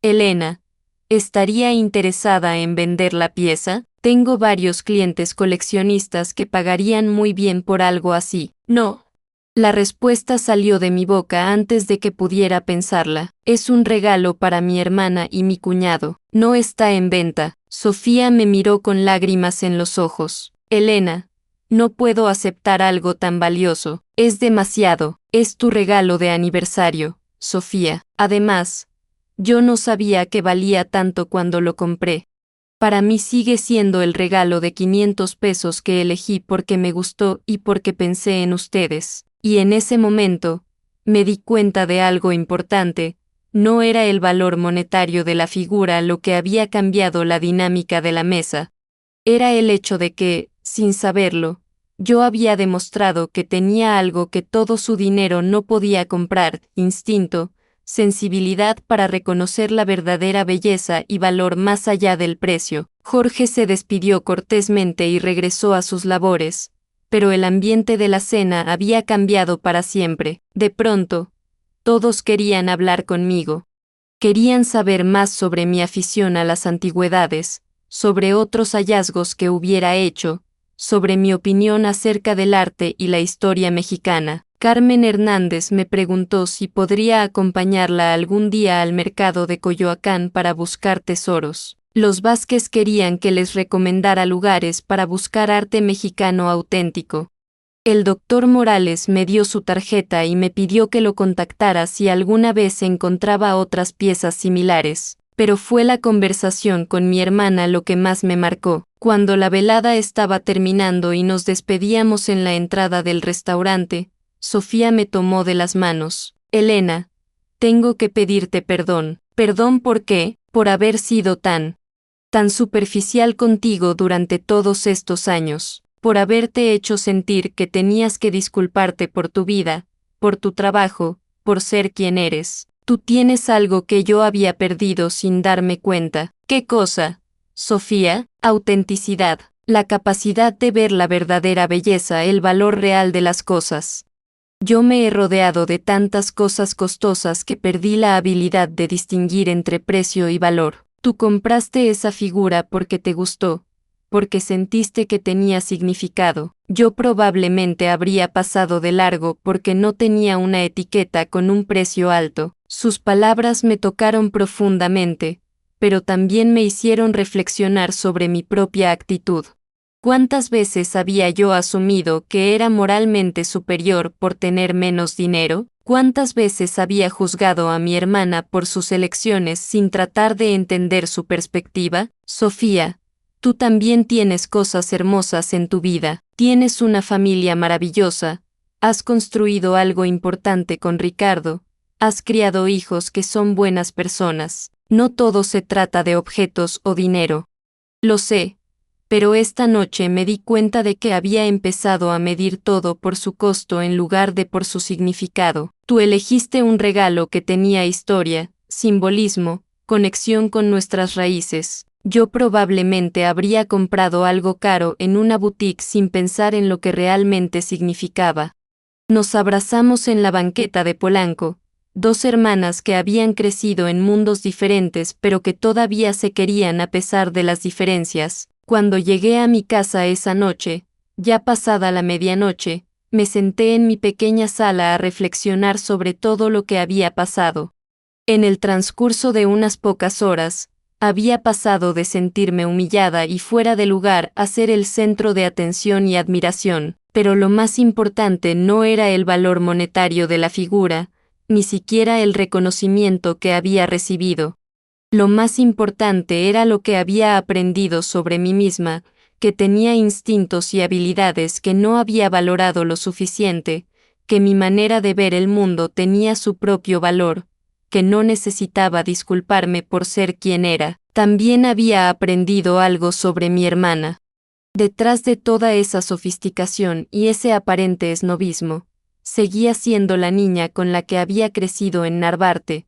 Elena, ¿estaría interesada en vender la pieza? Tengo varios clientes coleccionistas que pagarían muy bien por algo así. No. La respuesta salió de mi boca antes de que pudiera pensarla. Es un regalo para mi hermana y mi cuñado. No está en venta. Sofía me miró con lágrimas en los ojos. Elena, no puedo aceptar algo tan valioso. Es demasiado. Es tu regalo de aniversario, Sofía. Además, yo no sabía que valía tanto cuando lo compré. Para mí sigue siendo el regalo de 500 pesos que elegí porque me gustó y porque pensé en ustedes. Y en ese momento, me di cuenta de algo importante. No era el valor monetario de la figura lo que había cambiado la dinámica de la mesa. Era el hecho de que, sin saberlo, yo había demostrado que tenía algo que todo su dinero no podía comprar: instinto, sensibilidad para reconocer la verdadera belleza y valor más allá del precio. Jorge se despidió cortésmente y regresó a sus labores, pero el ambiente de la cena había cambiado para siempre. De pronto, todos querían hablar conmigo. Querían saber más sobre mi afición a las antigüedades, sobre otros hallazgos que hubiera hecho, sobre mi opinión acerca del arte y la historia mexicana. Carmen Hernández me preguntó si podría acompañarla algún día al mercado de Coyoacán para buscar tesoros. Los Vázquez querían que les recomendara lugares para buscar arte mexicano auténtico. El doctor Morales me dio su tarjeta y me pidió que lo contactara si alguna vez encontraba otras piezas similares. Pero fue la conversación con mi hermana lo que más me marcó. Cuando la velada estaba terminando y nos despedíamos en la entrada del restaurante, Sofía me tomó de las manos. Elena, tengo que pedirte perdón. ¿Perdón por qué? Por haber sido tan superficial contigo durante todos estos años, por haberte hecho sentir que tenías que disculparte por tu vida, por tu trabajo, por ser quien eres. Tú tienes algo que yo había perdido sin darme cuenta. ¿Qué cosa, Sofía? Autenticidad, la capacidad de ver la verdadera belleza, el valor real de las cosas. Yo me he rodeado de tantas cosas costosas que perdí la habilidad de distinguir entre precio y valor. Tú compraste esa figura porque te gustó, porque sentiste que tenía significado. Yo probablemente habría pasado de largo porque no tenía una etiqueta con un precio alto. Sus palabras me tocaron profundamente, pero también me hicieron reflexionar sobre mi propia actitud. ¿Cuántas veces había yo asumido que era moralmente superior por tener menos dinero? ¿Cuántas veces había juzgado a mi hermana por sus elecciones sin tratar de entender su perspectiva? Sofía, tú también tienes cosas hermosas en tu vida, tienes una familia maravillosa, has construido algo importante con Ricardo, has criado hijos que son buenas personas. No todo se trata de objetos o dinero. Lo sé, pero esta noche me di cuenta de que había empezado a medir todo por su costo en lugar de por su significado. Tú elegiste un regalo que tenía historia, simbolismo, conexión con nuestras raíces. Yo probablemente habría comprado algo caro en una boutique sin pensar en lo que realmente significaba. Nos abrazamos en la banqueta de Polanco, dos hermanas que habían crecido en mundos diferentes pero que todavía se querían a pesar de las diferencias. Cuando llegué a mi casa esa noche, ya pasada la medianoche, me senté en mi pequeña sala a reflexionar sobre todo lo que había pasado. En el transcurso de unas pocas horas, había pasado de sentirme humillada y fuera de lugar a ser el centro de atención y admiración, pero lo más importante no era el valor monetario de la figura, ni siquiera el reconocimiento que había recibido. Lo más importante era lo que había aprendido sobre mí misma, que tenía instintos y habilidades que no había valorado lo suficiente, que mi manera de ver el mundo tenía su propio valor, que no necesitaba disculparme por ser quien era. También había aprendido algo sobre mi hermana. Detrás de toda esa sofisticación y ese aparente esnobismo, seguía siendo la niña con la que había crecido en Narvarte,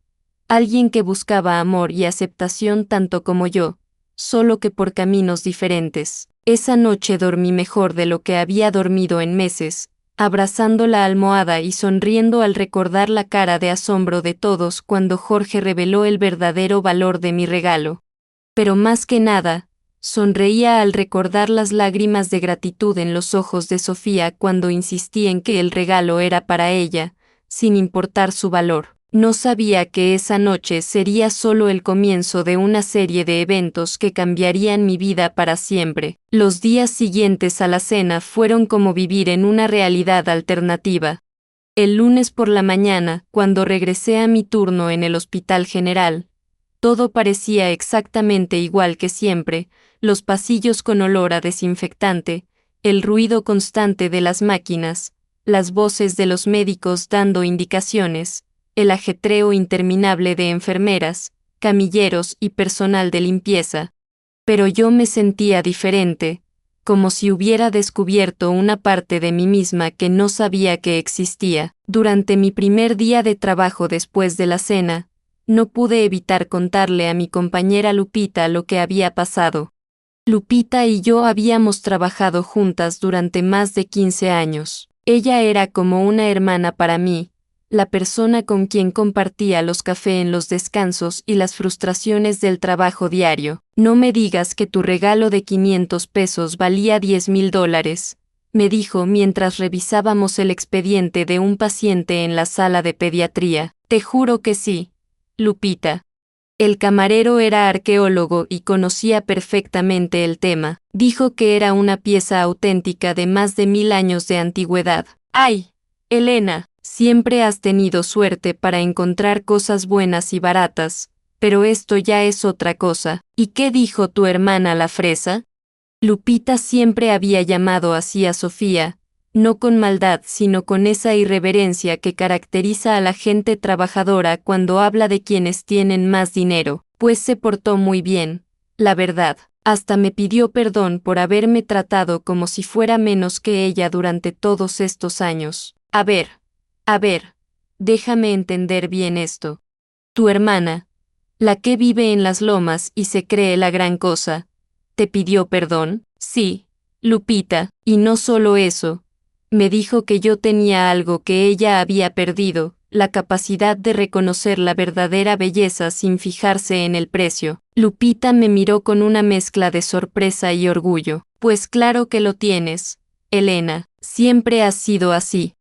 alguien que buscaba amor y aceptación tanto como yo, solo que por caminos diferentes. Esa noche dormí mejor de lo que había dormido en meses, abrazando la almohada y sonriendo al recordar la cara de asombro de todos cuando Jorge reveló el verdadero valor de mi regalo. Pero más que nada, sonreía al recordar las lágrimas de gratitud en los ojos de Sofía cuando insistí en que el regalo era para ella, sin importar su valor. No sabía que esa noche sería solo el comienzo de una serie de eventos que cambiarían mi vida para siempre. Los días siguientes a la cena fueron como vivir en una realidad alternativa. El lunes por la mañana, cuando regresé a mi turno en el Hospital General, todo parecía exactamente igual que siempre, los pasillos con olor a desinfectante, el ruido constante de las máquinas, las voces de los médicos dando indicaciones, el ajetreo interminable de enfermeras, camilleros y personal de limpieza. Pero yo me sentía diferente, como si hubiera descubierto una parte de mí misma que no sabía que existía. Durante mi primer día de trabajo después de la cena, no pude evitar contarle a mi compañera Lupita lo que había pasado. Lupita y yo habíamos trabajado juntas durante más de 15 años. Ella era como una hermana para mí, la persona con quien compartía los cafés en los descansos y las frustraciones del trabajo diario. No me digas que tu regalo de 500 pesos valía $10,000, me dijo mientras revisábamos el expediente de un paciente en la sala de pediatría. Te juro que sí, Lupita. El camarero era arqueólogo y conocía perfectamente el tema. Dijo que era una pieza auténtica de más de 1000 años de antigüedad. ¡Ay, Elena! Siempre has tenido suerte para encontrar cosas buenas y baratas, pero esto ya es otra cosa. ¿Y qué dijo tu hermana la fresa? Lupita siempre había llamado así a Sofía, no con maldad sino con esa irreverencia que caracteriza a la gente trabajadora cuando habla de quienes tienen más dinero, pues se portó muy bien, la verdad. Hasta me pidió perdón por haberme tratado como si fuera menos que ella durante todos estos años. A ver, déjame entender bien esto. Tu hermana, la que vive en las lomas y se cree la gran cosa, ¿te pidió perdón? Sí, Lupita, y no solo eso. Me dijo que yo tenía algo que ella había perdido, la capacidad de reconocer la verdadera belleza sin fijarse en el precio. Lupita me miró con una mezcla de sorpresa y orgullo. Pues claro que lo tienes, Elena, siempre has sido así.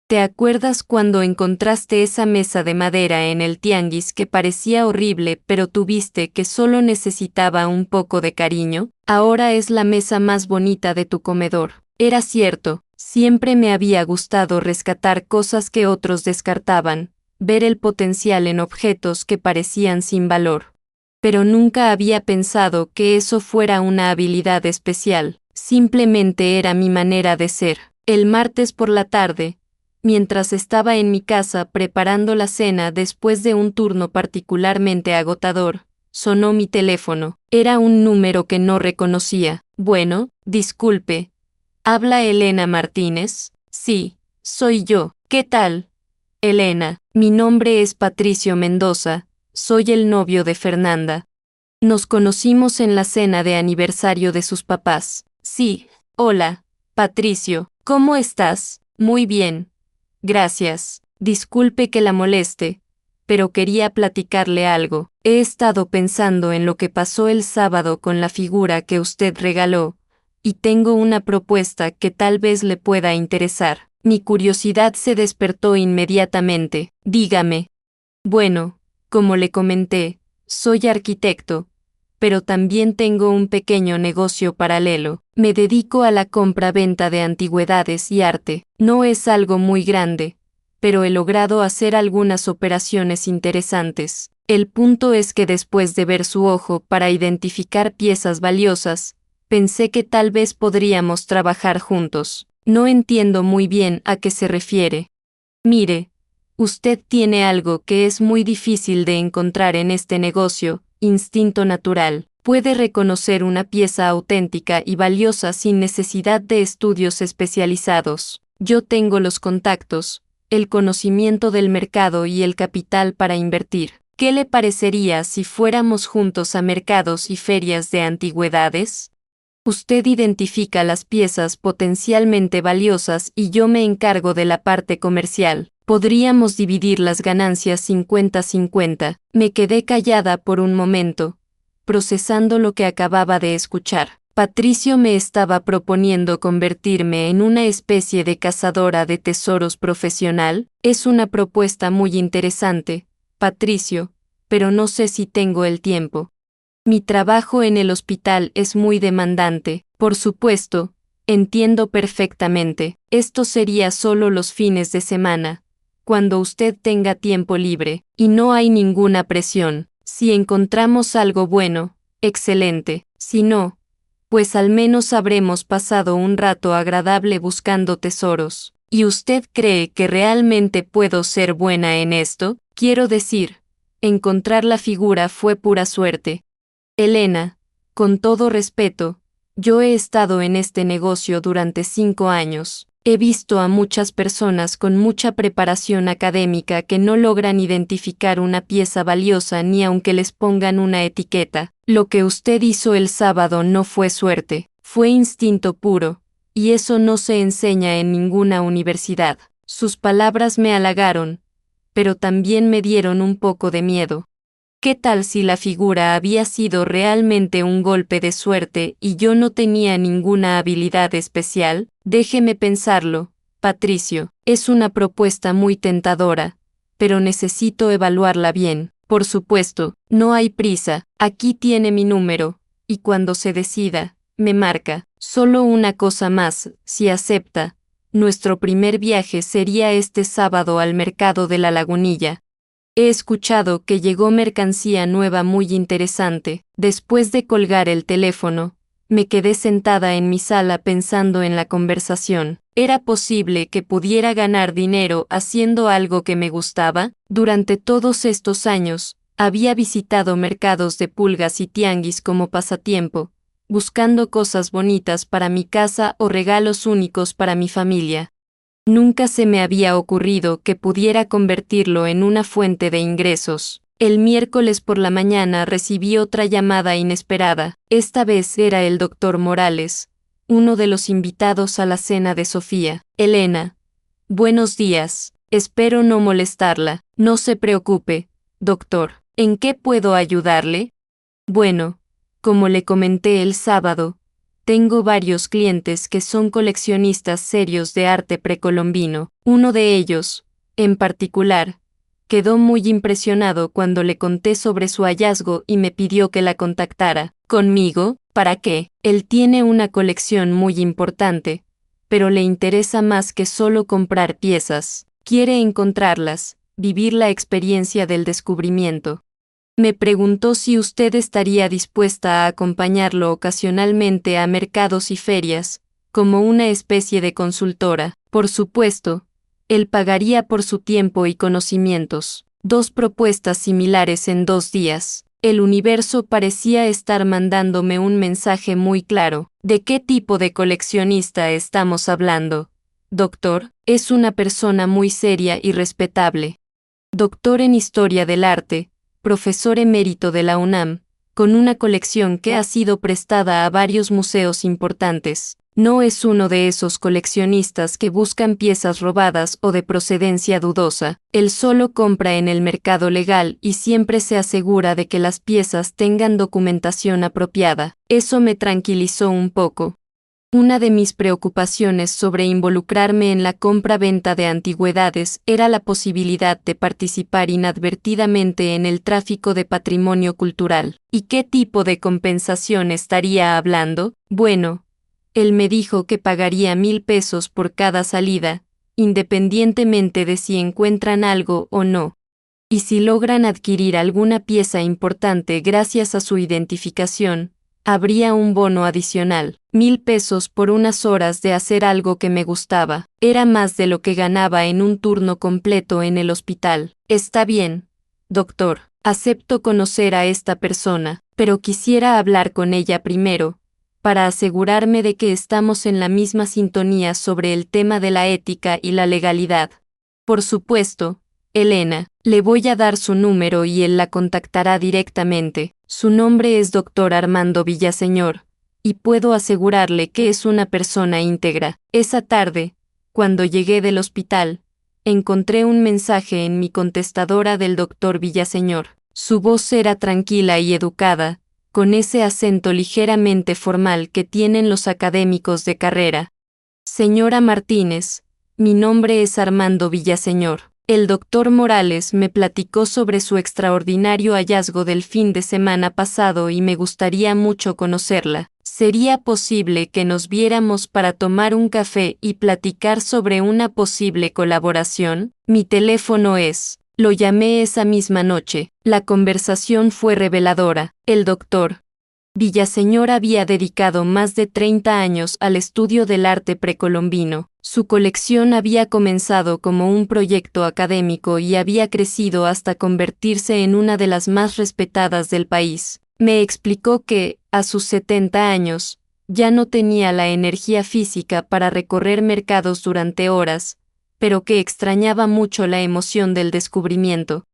¿Te acuerdas cuando encontraste esa mesa de madera en el tianguis que parecía horrible pero tuviste que solo necesitaba un poco de cariño? Ahora es la mesa más bonita de tu comedor. Era cierto, siempre me había gustado rescatar cosas que otros descartaban, ver el potencial en objetos que parecían sin valor. Pero nunca había pensado que eso fuera una habilidad especial, simplemente era mi manera de ser. El martes por la tarde, mientras estaba en mi casa preparando la cena después de un turno particularmente agotador, sonó mi teléfono. Era un número que no reconocía. Bueno, disculpe. ¿Habla Elena Martínez? Sí, soy yo. ¿Qué tal? Elena, mi nombre es Patricio Mendoza, soy el novio de Fernanda. Nos conocimos en la cena de aniversario de sus papás. Sí, hola, Patricio, ¿cómo estás? Muy bien. Gracias. Disculpe que la moleste, pero quería platicarle algo. He estado pensando en lo que pasó el sábado con la figura que usted regaló, y tengo una propuesta que tal vez le pueda interesar. Mi curiosidad se despertó inmediatamente. Dígame. Bueno, como le comenté, soy arquitecto, pero también tengo un pequeño negocio paralelo. Me dedico a la compra-venta de antigüedades y arte. No es algo muy grande, pero he logrado hacer algunas operaciones interesantes. El punto es que después de ver su ojo para identificar piezas valiosas, pensé que tal vez podríamos trabajar juntos. No entiendo muy bien a qué se refiere. Mire, usted tiene algo que es muy difícil de encontrar en este negocio, instinto natural. Puede reconocer una pieza auténtica y valiosa sin necesidad de estudios especializados. Yo tengo los contactos, el conocimiento del mercado y el capital para invertir. ¿Qué le parecería si fuéramos juntos a mercados y ferias de antigüedades? Usted identifica las piezas potencialmente valiosas y yo me encargo de la parte comercial. Podríamos dividir las ganancias 50-50. Me quedé callada por un momento, procesando lo que acababa de escuchar. Patricio me estaba proponiendo convertirme en una especie de cazadora de tesoros profesional. Es una propuesta muy interesante, Patricio, pero no sé si tengo el tiempo. Mi trabajo en el hospital es muy demandante, por supuesto, entiendo perfectamente. Esto sería solo los fines de semana, cuando usted tenga tiempo libre, y no hay ninguna presión. Si encontramos algo bueno, excelente. Si no, pues al menos habremos pasado un rato agradable buscando tesoros. ¿Y usted cree que realmente puedo ser buena en esto? Quiero decir, encontrar la figura fue pura suerte. Elena, con todo respeto, yo he estado en este negocio durante 5 años. He visto a muchas personas con mucha preparación académica que no logran identificar una pieza valiosa ni aunque les pongan una etiqueta. Lo que usted hizo el sábado no fue suerte, fue instinto puro, y eso no se enseña en ninguna universidad. Sus palabras me halagaron, pero también me dieron un poco de miedo. ¿Qué tal si la figura había sido realmente un golpe de suerte y yo no tenía ninguna habilidad especial? Déjeme pensarlo, Patricio. Es una propuesta muy tentadora, pero necesito evaluarla bien. Por supuesto, no hay prisa. Aquí tiene mi número, y cuando se decida, me marca. Solo una cosa más, si acepta. Nuestro primer viaje sería este sábado al mercado de la Lagunilla. He escuchado que llegó mercancía nueva muy interesante. Después de colgar el teléfono, me quedé sentada en mi sala pensando en la conversación. ¿Era posible que pudiera ganar dinero haciendo algo que me gustaba? Durante todos estos años, había visitado mercados de pulgas y tianguis como pasatiempo, buscando cosas bonitas para mi casa o regalos únicos para mi familia. Nunca se me había ocurrido que pudiera convertirlo en una fuente de ingresos. El miércoles por la mañana recibí otra llamada inesperada. Esta vez era el doctor Morales, uno de los invitados a la cena de Sofía. Elena. Buenos días. Espero no molestarla. No se preocupe, doctor. ¿En qué puedo ayudarle? Bueno, como le comenté el sábado, tengo varios clientes que son coleccionistas serios de arte precolombino. Uno de ellos, en particular, quedó muy impresionado cuando le conté sobre su hallazgo y me pidió que la contactara. ¿Conmigo? ¿Para qué? Él tiene una colección muy importante, pero le interesa más que solo comprar piezas. Quiere encontrarlas, vivir la experiencia del descubrimiento. Me preguntó si usted estaría dispuesta a acompañarlo ocasionalmente a mercados y ferias, como una especie de consultora. Por supuesto, él pagaría por su tiempo y conocimientos. 2 propuestas similares en 2 días. El universo parecía estar mandándome un mensaje muy claro. ¿De qué tipo de coleccionista estamos hablando? Doctor, es una persona muy seria y respetable. Doctor en Historia del Arte, profesor emérito de la UNAM, con una colección que ha sido prestada a varios museos importantes. No es uno de esos coleccionistas que buscan piezas robadas o de procedencia dudosa. Él solo compra en el mercado legal y siempre se asegura de que las piezas tengan documentación apropiada. Eso me tranquilizó un poco. Una de mis preocupaciones sobre involucrarme en la compra-venta de antigüedades era la posibilidad de participar inadvertidamente en el tráfico de patrimonio cultural. ¿Y qué tipo de compensación estaría hablando? Bueno, él me dijo que pagaría 1,000 pesos por cada salida, independientemente de si encuentran algo o no. Y si logran adquirir alguna pieza importante gracias a su identificación, habría un bono adicional. 1,000 pesos por unas horas de hacer algo que me gustaba. Era más de lo que ganaba en un turno completo en el hospital. Está bien, doctor. Acepto conocer a esta persona, pero quisiera hablar con ella primero, para asegurarme de que estamos en la misma sintonía sobre el tema de la ética y la legalidad. Por supuesto, Elena, le voy a dar su número y él la contactará directamente. Su nombre es Dr. Armando Villaseñor, y puedo asegurarle que es una persona íntegra. Esa tarde, cuando llegué del hospital, encontré un mensaje en mi contestadora del Dr. Villaseñor. Su voz era tranquila y educada, con ese acento ligeramente formal que tienen los académicos de carrera. Señora Martínez, mi nombre es Armando Villaseñor. El doctor Morales me platicó sobre su extraordinario hallazgo del fin de semana pasado y me gustaría mucho conocerla. ¿Sería posible que nos viéramos para tomar un café y platicar sobre una posible colaboración? Mi teléfono es. Lo llamé esa misma noche. La conversación fue reveladora. El doctor Villaseñor había dedicado más de 30 años al estudio del arte precolombino. Su colección había comenzado como un proyecto académico y había crecido hasta convertirse en una de las más respetadas del país. Me explicó que, a sus 70 años, ya no tenía la energía física para recorrer mercados durante horas, pero que extrañaba mucho la emoción del descubrimiento.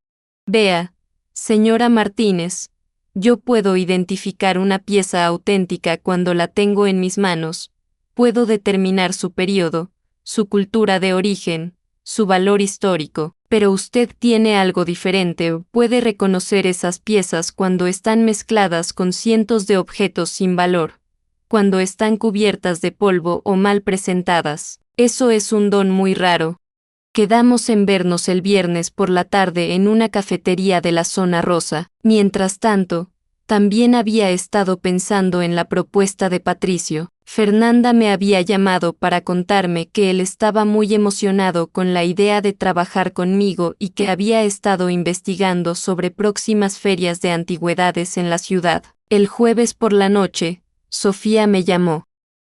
Vea, señora Martínez, yo puedo identificar una pieza auténtica cuando la tengo en mis manos, puedo determinar su periodo, su cultura de origen, su valor histórico, pero usted tiene algo diferente, puede reconocer esas piezas cuando están mezcladas con cientos de objetos sin valor, cuando están cubiertas de polvo o mal presentadas. Eso es un don muy raro. Quedamos en vernos el viernes por la tarde en una cafetería de la zona rosa. Mientras tanto, también había estado pensando en la propuesta de Patricio. Fernanda me había llamado para contarme que él estaba muy emocionado con la idea de trabajar conmigo y que había estado investigando sobre próximas ferias de antigüedades en la ciudad. El jueves por la noche, Sofía me llamó.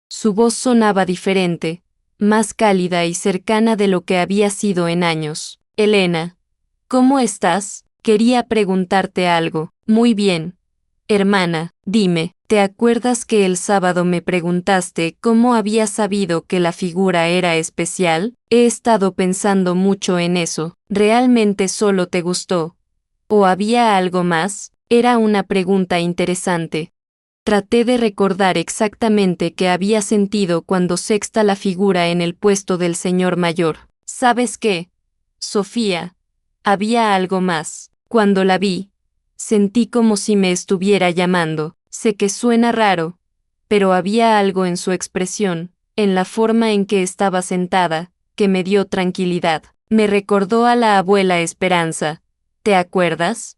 Su voz sonaba diferente, más cálida y cercana de lo que había sido en años. Elena, ¿cómo estás? Quería preguntarte algo. Muy bien. Hermana, dime, ¿te acuerdas que el sábado me preguntaste cómo había sabido que la figura era especial? He estado pensando mucho en eso. ¿Realmente solo te gustó? ¿O había algo más? Era una pregunta interesante. Traté de recordar exactamente qué había sentido cuando sexta la figura en el puesto del señor mayor. ¿Sabes qué? Sofía, había algo más. Cuando la vi, sentí como si me estuviera llamando. Sé que suena raro, pero había algo en su expresión, en la forma en que estaba sentada, que me dio tranquilidad. Me recordó a la abuela Esperanza. ¿Te acuerdas?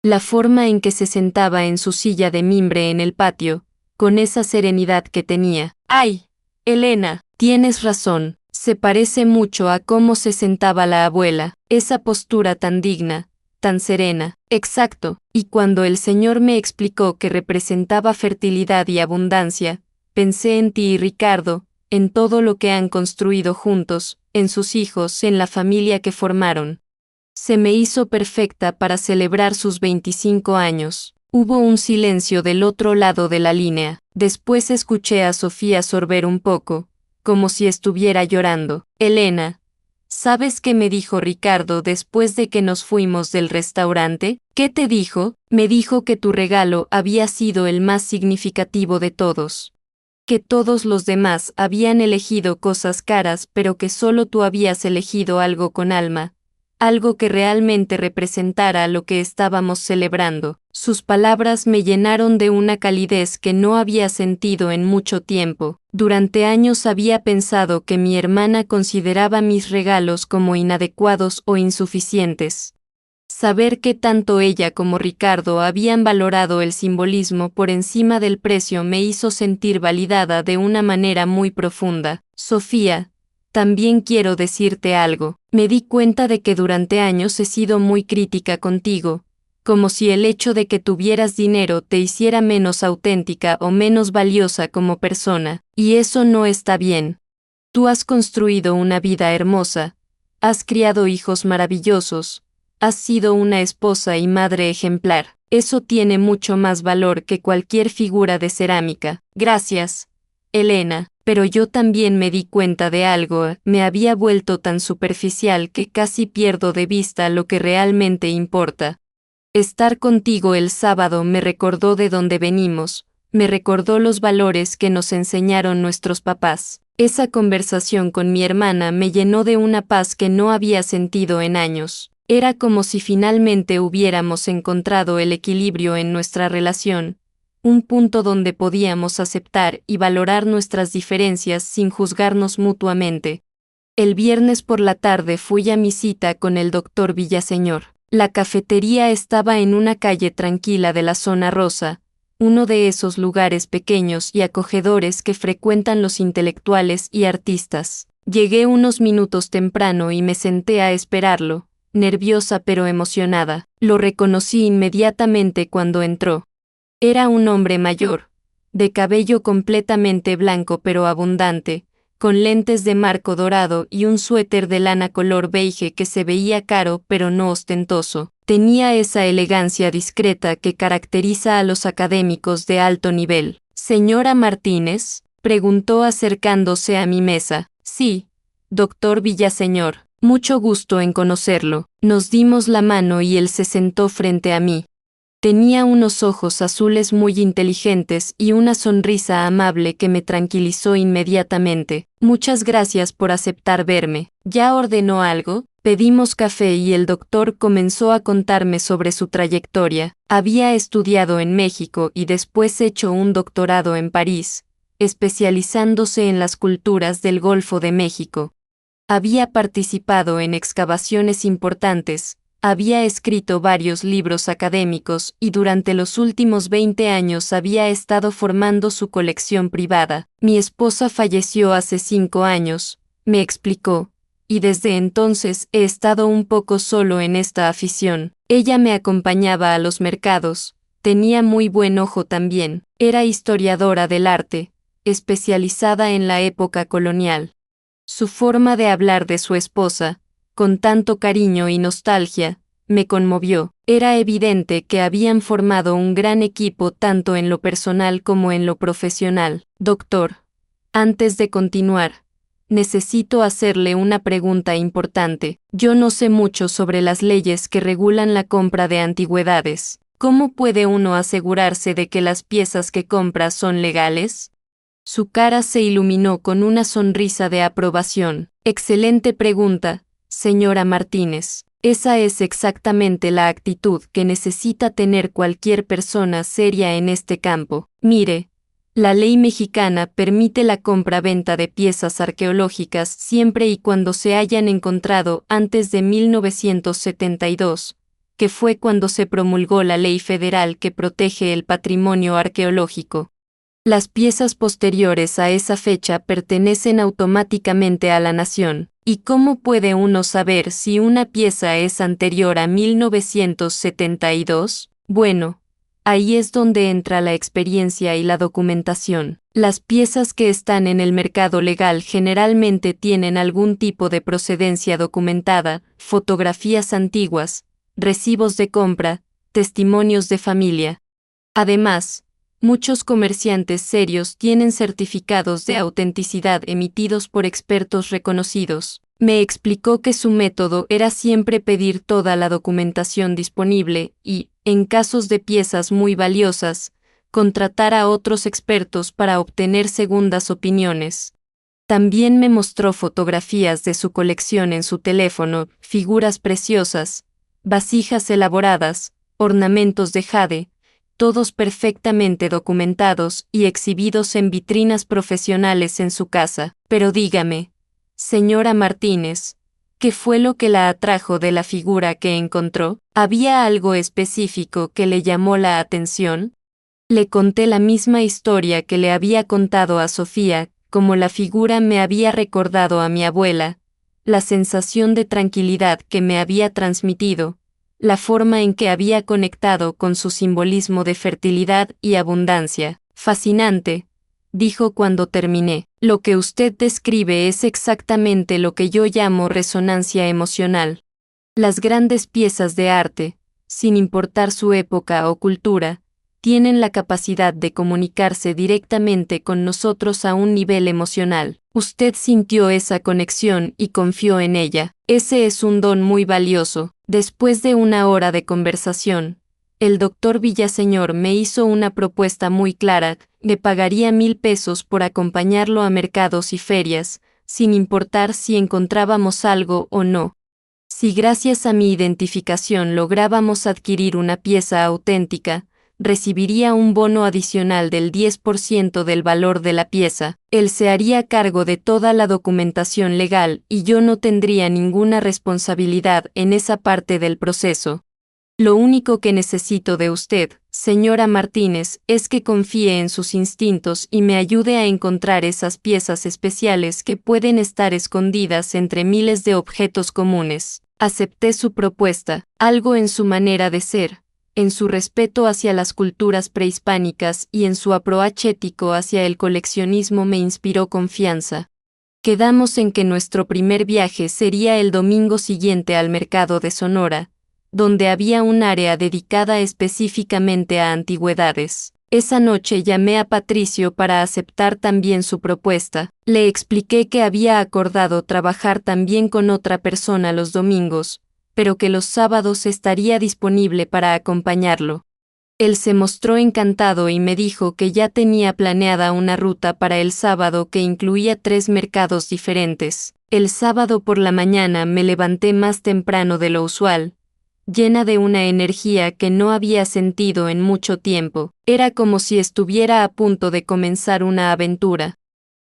La forma en que se sentaba en su silla de mimbre en el patio, con esa serenidad que tenía. ¡Ay! Elena, tienes razón, se parece mucho a cómo se sentaba la abuela, esa postura tan digna, tan serena. Exacto, y cuando el Señor me explicó que representaba fertilidad y abundancia, pensé en ti y Ricardo, en todo lo que han construido juntos, en sus hijos, en la familia que formaron. Se me hizo perfecta para celebrar sus 25 años. Hubo un silencio del otro lado de la línea. Después escuché a Sofía sorber un poco, como si estuviera llorando. Elena, ¿sabes qué me dijo Ricardo después de que nos fuimos del restaurante? ¿Qué te dijo? Me dijo que tu regalo había sido el más significativo de todos. Que todos los demás habían elegido cosas caras, pero que solo tú habías elegido algo con alma, algo que realmente representara lo que estábamos celebrando. Sus palabras me llenaron de una calidez que no había sentido en mucho tiempo. Durante años había pensado que mi hermana consideraba mis regalos como inadecuados o insuficientes. Saber que tanto ella como Ricardo habían valorado el simbolismo por encima del precio me hizo sentir validada de una manera muy profunda. Sofía, también quiero decirte algo. Me di cuenta de que durante años he sido muy crítica contigo, como si el hecho de que tuvieras dinero te hiciera menos auténtica o menos valiosa como persona, y eso no está bien. Tú has construido una vida hermosa, has criado hijos maravillosos, has sido una esposa y madre ejemplar. Eso tiene mucho más valor que cualquier figura de cerámica. Gracias, Elena, pero yo también me di cuenta de algo. Me había vuelto tan superficial que casi pierdo de vista lo que realmente importa. Estar contigo el sábado me recordó de dónde venimos, me recordó los valores que nos enseñaron nuestros papás. Esa conversación con mi hermana me llenó de una paz que no había sentido en años. Era como si finalmente hubiéramos encontrado el equilibrio en nuestra relación, un punto donde podíamos aceptar y valorar nuestras diferencias sin juzgarnos mutuamente. El viernes por la tarde fui a mi cita con el doctor Villaseñor. La cafetería estaba en una calle tranquila de la zona rosa, uno de esos lugares pequeños y acogedores que frecuentan los intelectuales y artistas. Llegué unos minutos temprano y me senté a esperarlo, nerviosa pero emocionada. Lo reconocí inmediatamente cuando entró. Era un hombre mayor, de cabello completamente blanco pero abundante, con lentes de marco dorado y un suéter de lana color beige que se veía caro pero no ostentoso. Tenía esa elegancia discreta que caracteriza a los académicos de alto nivel. «¿Señora Martínez?», preguntó acercándose a mi mesa. «Sí, doctor Villaseñor, mucho gusto en conocerlo». Nos dimos la mano y él se sentó frente a mí. Tenía unos ojos azules muy inteligentes y una sonrisa amable que me tranquilizó inmediatamente. «Muchas gracias por aceptar verme. ¿Ya ordenó algo?». Pedimos café y el doctor comenzó a contarme sobre su trayectoria. Había estudiado en México y después hecho un doctorado en París, especializándose en las culturas del Golfo de México. Había participado en excavaciones importantes, había escrito varios libros académicos y durante los últimos 20 años había estado formando su colección privada. «Mi esposa falleció hace 5 años», me explicó, «y desde entonces he estado un poco solo en esta afición. Ella me acompañaba a los mercados, tenía muy buen ojo también, era historiadora del arte, especializada en la época colonial». Su forma de hablar de su esposa, con tanto cariño y nostalgia, me conmovió. Era evidente que habían formado un gran equipo tanto en lo personal como en lo profesional. «Doctor, antes de continuar, necesito hacerle una pregunta importante. Yo no sé mucho sobre las leyes que regulan la compra de antigüedades. ¿Cómo puede uno asegurarse de que las piezas que compra son legales?». Su cara se iluminó con una sonrisa de aprobación. «Excelente pregunta, señora Martínez. Esa es exactamente la actitud que necesita tener cualquier persona seria en este campo. Mire, la ley mexicana permite la compra-venta de piezas arqueológicas siempre y cuando se hayan encontrado antes de 1972, que fue cuando se promulgó la ley federal que protege el patrimonio arqueológico. Las piezas posteriores a esa fecha pertenecen automáticamente a la nación. ¿Y cómo puede uno saber si una pieza es anterior a 1972? Bueno, ahí es donde entra la experiencia y la documentación. Las piezas que están en el mercado legal generalmente tienen algún tipo de procedencia documentada, fotografías antiguas, recibos de compra, testimonios de familia. Además, muchos comerciantes serios tienen certificados de autenticidad emitidos por expertos reconocidos. Me explicó que su método era siempre pedir toda la documentación disponible y, en casos de piezas muy valiosas, contratar a otros expertos para obtener segundas opiniones. También me mostró fotografías de su colección en su teléfono, figuras preciosas, vasijas elaboradas, ornamentos de jade, todos perfectamente documentados y exhibidos en vitrinas profesionales en su casa. Pero dígame, señora Martínez, ¿qué fue lo que la atrajo de la figura que encontró? ¿Había algo específico que le llamó la atención? Le conté la misma historia que le había contado a Sofía, como la figura me había recordado a mi abuela, la sensación de tranquilidad que me había transmitido, la forma en que había conectado con su simbolismo de fertilidad y abundancia. Fascinante, dijo cuando terminé. Lo que usted describe es exactamente lo que yo llamo resonancia emocional. Las grandes piezas de arte, sin importar su época o cultura, tienen la capacidad de comunicarse directamente con nosotros a un nivel emocional. Usted sintió esa conexión y confió en ella. Ese es un don muy valioso. Después de una hora de conversación, el doctor Villaseñor me hizo una propuesta muy clara. Me pagaría 1,000 pesos por acompañarlo a mercados y ferias, sin importar si encontrábamos algo o no. Si gracias a mi identificación lográbamos adquirir una pieza auténtica, recibiría un bono adicional del 10% del valor de la pieza. Él se haría cargo de toda la documentación legal y yo no tendría ninguna responsabilidad en esa parte del proceso. Lo único que necesito de usted, señora Martínez, es que confíe en sus instintos y me ayude a encontrar esas piezas especiales que pueden estar escondidas entre miles de objetos comunes. Acepté su propuesta, algo en su manera de ser, en su respeto hacia las culturas prehispánicas y en su approach ético hacia el coleccionismo me inspiró confianza. Quedamos en que nuestro primer viaje sería el domingo siguiente al mercado de Sonora, donde había un área dedicada específicamente a antigüedades. Esa noche llamé a Patricio para aceptar también su propuesta. Le expliqué que había acordado trabajar también con otra persona los domingos, pero que los sábados estaría disponible para acompañarlo. Él se mostró encantado y me dijo que ya tenía planeada una ruta para el sábado que incluía 3 mercados diferentes. El sábado por la mañana me levanté más temprano de lo usual, llena de una energía que no había sentido en mucho tiempo. Era como si estuviera a punto de comenzar una aventura.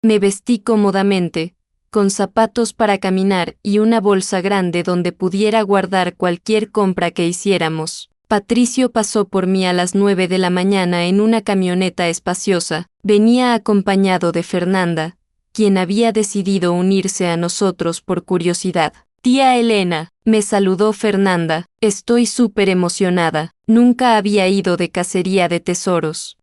Me vestí cómodamente, con zapatos para caminar y una bolsa grande donde pudiera guardar cualquier compra que hiciéramos. Patricio pasó por mí a las 9 de la mañana en una camioneta espaciosa. Venía acompañado de Fernanda, quien había decidido unirse a nosotros por curiosidad. Tía Elena, me saludó Fernanda, estoy súper emocionada. Nunca había ido de cacería de tesoros.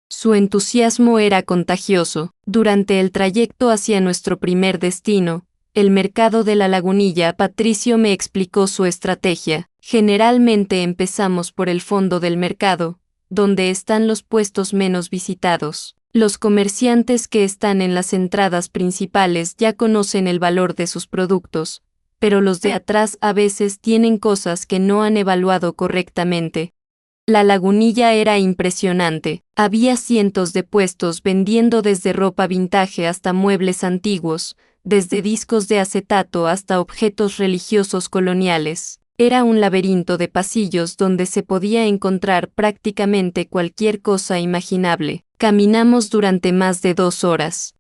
Su entusiasmo era contagioso. Durante el trayecto hacia nuestro primer destino, el mercado de la Lagunilla, Patricio me explicó su estrategia. Generalmente empezamos por el fondo del mercado, donde están los puestos menos visitados. Los comerciantes que están en las entradas principales ya conocen el valor de sus productos, pero los de atrás a veces tienen cosas que no han evaluado correctamente. La Lagunilla era impresionante. Había cientos de puestos vendiendo desde ropa vintage hasta muebles antiguos, desde discos de acetato hasta objetos religiosos coloniales. Era un laberinto de pasillos donde se podía encontrar prácticamente cualquier cosa imaginable. Caminamos durante más de 2 horas.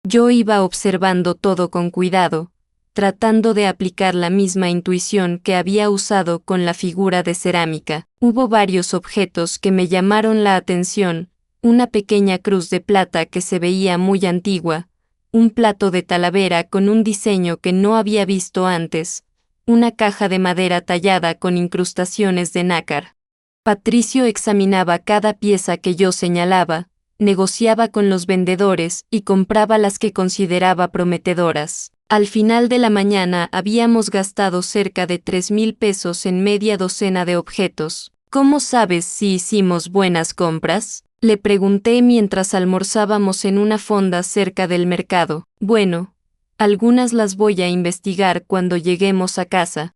Yo iba observando todo con cuidado, tratando de aplicar la misma intuición que había usado con la figura de cerámica. Hubo varios objetos que me llamaron la atención, una pequeña cruz de plata que se veía muy antigua, un plato de talavera con un diseño que no había visto antes, una caja de madera tallada con incrustaciones de nácar. Patricio examinaba cada pieza que yo señalaba, negociaba con los vendedores y compraba las que consideraba prometedoras. Al final de la mañana habíamos gastado cerca de 3,000 pesos en media docena de objetos. ¿Cómo sabes si hicimos buenas compras? Le pregunté mientras almorzábamos en una fonda cerca del mercado. Bueno, algunas las voy a investigar cuando lleguemos a casa.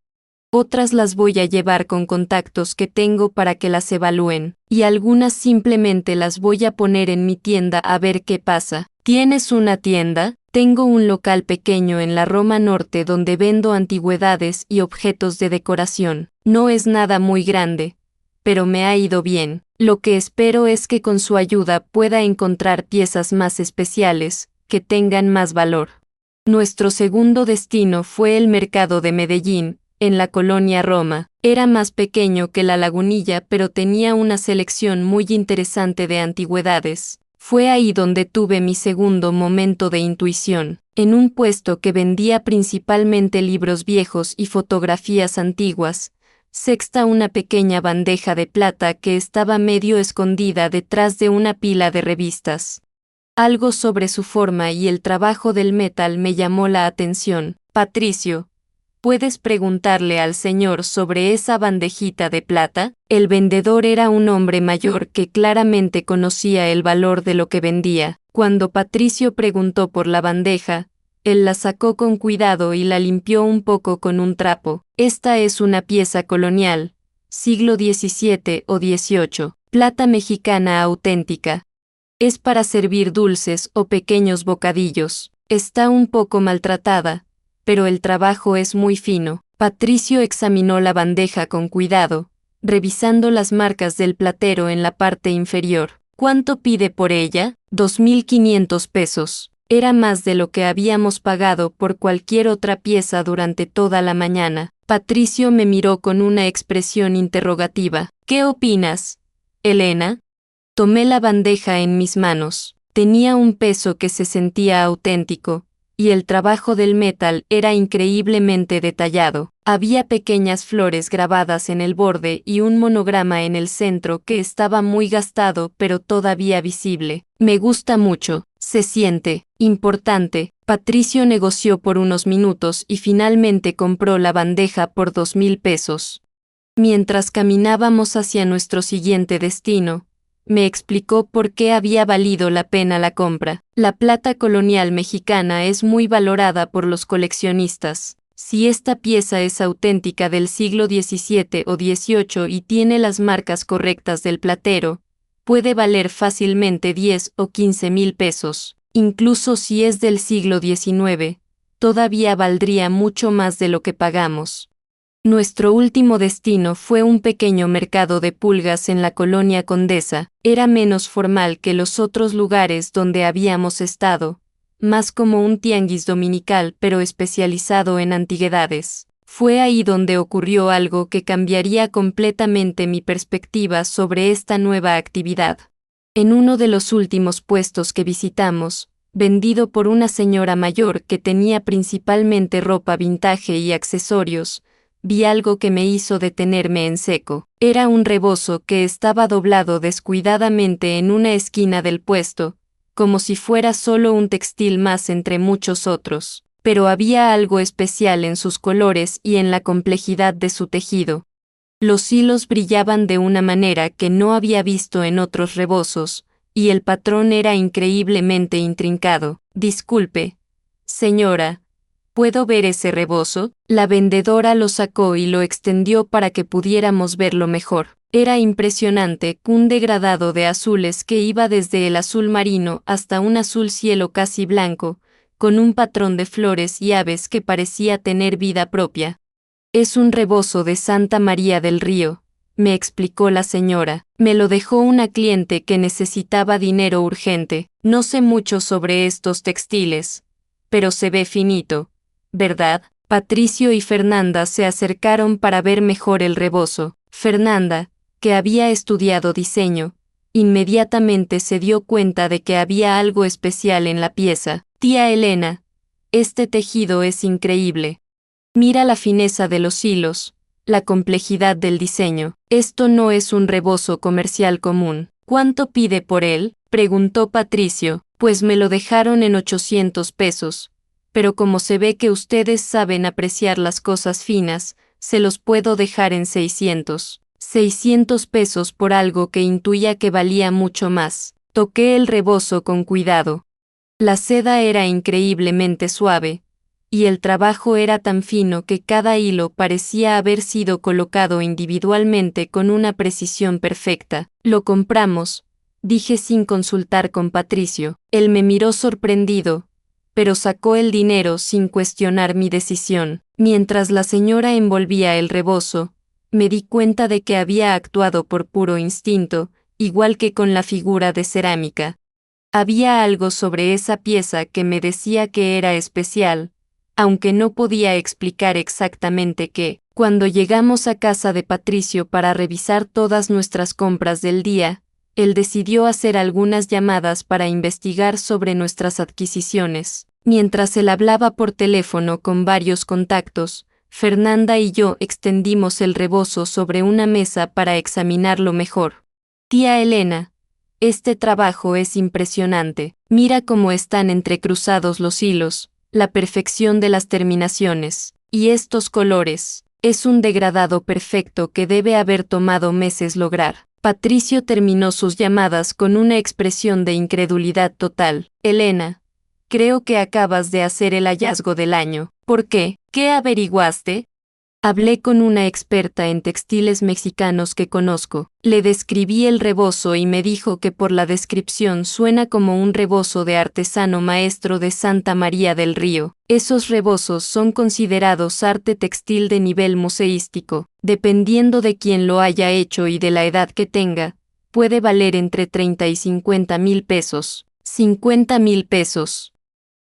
Otras las voy a llevar con contactos que tengo para que las evalúen, y algunas simplemente las voy a poner en mi tienda a ver qué pasa. ¿Tienes una tienda? Tengo un local pequeño en la Roma Norte donde vendo antigüedades y objetos de decoración. No es nada muy grande, pero me ha ido bien. Lo que espero es que con su ayuda pueda encontrar piezas más especiales, que tengan más valor. Nuestro segundo destino fue el mercado de Medellín, en la colonia Roma. Era más pequeño que la Lagunilla, pero tenía una selección muy interesante de antigüedades. Fue ahí donde tuve mi segundo momento de intuición, en un puesto que vendía principalmente libros viejos y fotografías antiguas. Sexta una pequeña bandeja de plata que estaba medio escondida detrás de una pila de revistas. Algo sobre su forma y el trabajo del metal me llamó la atención. Patricio, ¿puedes preguntarle al señor sobre esa bandejita de plata? El vendedor era un hombre mayor que claramente conocía el valor de lo que vendía. Cuando Patricio preguntó por la bandeja, él la sacó con cuidado y la limpió un poco con un trapo. Esta es una pieza colonial, siglo XVII o XVIII, plata mexicana auténtica. Es para servir dulces o pequeños bocadillos. Está un poco maltratada, pero el trabajo es muy fino. Patricio examinó la bandeja con cuidado, revisando las marcas del platero en la parte inferior. ¿Cuánto pide por ella? 2.500 pesos. Era más de lo que habíamos pagado por cualquier otra pieza durante toda la mañana. Patricio me miró con una expresión interrogativa. ¿Qué opinas, Elena? Tomé la bandeja en mis manos. Tenía un peso que se sentía auténtico, y el trabajo del metal era increíblemente detallado. Había pequeñas flores grabadas en el borde y un monograma en el centro que estaba muy gastado pero todavía visible. Me gusta mucho, se siente importante. Patricio negoció por unos minutos y finalmente compró la bandeja por 2.000 pesos. Mientras caminábamos hacia nuestro siguiente destino, me explicó por qué había valido la pena la compra. La plata colonial mexicana es muy valorada por los coleccionistas. Si esta pieza es auténtica del siglo XVII o XVIII y tiene las marcas correctas del platero, puede valer fácilmente 10 o 15.000 pesos. Incluso si es del siglo XIX, todavía valdría mucho más de lo que pagamos. Nuestro último destino fue un pequeño mercado de pulgas en la colonia Condesa. Era menos formal que los otros lugares donde habíamos estado, más como un tianguis dominical pero especializado en antigüedades. Fue ahí donde ocurrió algo que cambiaría completamente mi perspectiva sobre esta nueva actividad. En uno de los últimos puestos que visitamos, vendido por una señora mayor que tenía principalmente ropa vintage y accesorios, vi algo que me hizo detenerme en seco. Era un rebozo que estaba doblado descuidadamente en una esquina del puesto, como si fuera solo un textil más entre muchos otros, pero había algo especial en sus colores y en la complejidad de su tejido. Los hilos brillaban de una manera que no había visto en otros rebozos, y el patrón era increíblemente intrincado. Disculpe, señora, ¿puedo ver ese rebozo? La vendedora lo sacó y lo extendió para que pudiéramos verlo mejor. Era impresionante, un degradado de azules que iba desde el azul marino hasta un azul cielo casi blanco, con un patrón de flores y aves que parecía tener vida propia. Es un rebozo de Santa María del Río, me explicó la señora. Me lo dejó una cliente que necesitaba dinero urgente. No sé mucho sobre estos textiles, pero se ve finito, ¿verdad? Patricio y Fernanda se acercaron para ver mejor el rebozo. Fernanda, que había estudiado diseño, inmediatamente se dio cuenta de que había algo especial en la pieza. Tía Elena, este tejido es increíble. Mira la fineza de los hilos, la complejidad del diseño. Esto no es un rebozo comercial común. ¿Cuánto pide por él?, preguntó Patricio. Pues me lo dejaron en 800 pesos. Pero como se ve que ustedes saben apreciar las cosas finas, se los puedo dejar en 600. 600 pesos por algo que intuía que valía mucho más. Toqué el rebozo con cuidado. La seda era increíblemente suave, y el trabajo era tan fino que cada hilo parecía haber sido colocado individualmente con una precisión perfecta. Lo compramos, dije sin consultar con Patricio. Él me miró sorprendido, pero sacó el dinero sin cuestionar mi decisión. Mientras la señora envolvía el rebozo, me di cuenta de que había actuado por puro instinto, igual que con la figura de cerámica. Había algo sobre esa pieza que me decía que era especial, aunque no podía explicar exactamente qué. Cuando llegamos a casa de Patricio para revisar todas nuestras compras del día, él decidió hacer algunas llamadas para investigar sobre nuestras adquisiciones. Mientras él hablaba por teléfono con varios contactos, Fernanda y yo extendimos el rebozo sobre una mesa para examinarlo mejor. Tía Elena, este trabajo es impresionante. Mira cómo están entrecruzados los hilos, la perfección de las terminaciones. Y estos colores. Es un degradado perfecto que debe haber tomado meses lograr. Patricio terminó sus llamadas con una expresión de incredulidad total. Elena, creo que acabas de hacer el hallazgo del año. ¿Por qué? ¿Qué averiguaste? Hablé con una experta en textiles mexicanos que conozco. Le describí el rebozo y me dijo que por la descripción suena como un rebozo de artesano maestro de Santa María del Río. Esos rebozos son considerados arte textil de nivel museístico. Dependiendo de quién lo haya hecho y de la edad que tenga, puede valer entre 30 y 50,000 pesos. 50,000 pesos.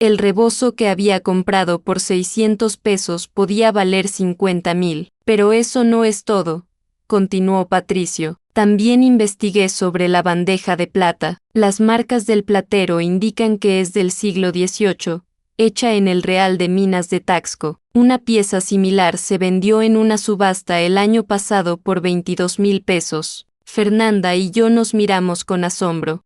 El rebozo que había comprado por 600 pesos podía valer 50,000. Pero eso no es todo, continuó Patricio. También investigué sobre la bandeja de plata. Las marcas del platero indican que es del siglo XVIII, hecha en el Real de Minas de Taxco. Una pieza similar se vendió en una subasta el año pasado por 22,000 pesos. Fernanda y yo nos miramos con asombro.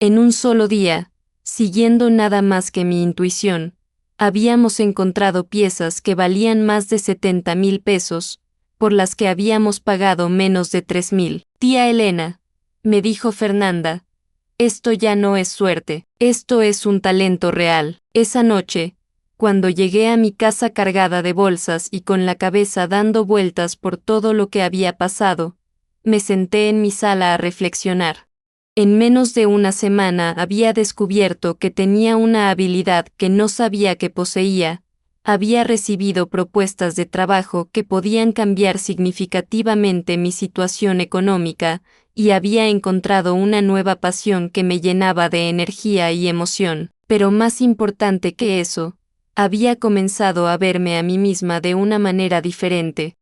En un solo día, siguiendo nada más que mi intuición, habíamos encontrado piezas que valían más de 70,000 pesos, por las que habíamos pagado menos de 3,000. Tía Elena, me dijo Fernanda, esto ya no es suerte, esto es un talento real. Esa noche, cuando llegué a mi casa cargada de bolsas y con la cabeza dando vueltas por todo lo que había pasado, me senté en mi sala a reflexionar. En menos de una semana había descubierto que tenía una habilidad que no sabía que poseía, había recibido propuestas de trabajo que podían cambiar significativamente mi situación económica, y había encontrado una nueva pasión que me llenaba de energía y emoción. Pero más importante que eso, había comenzado a verme a mí misma de una manera diferente.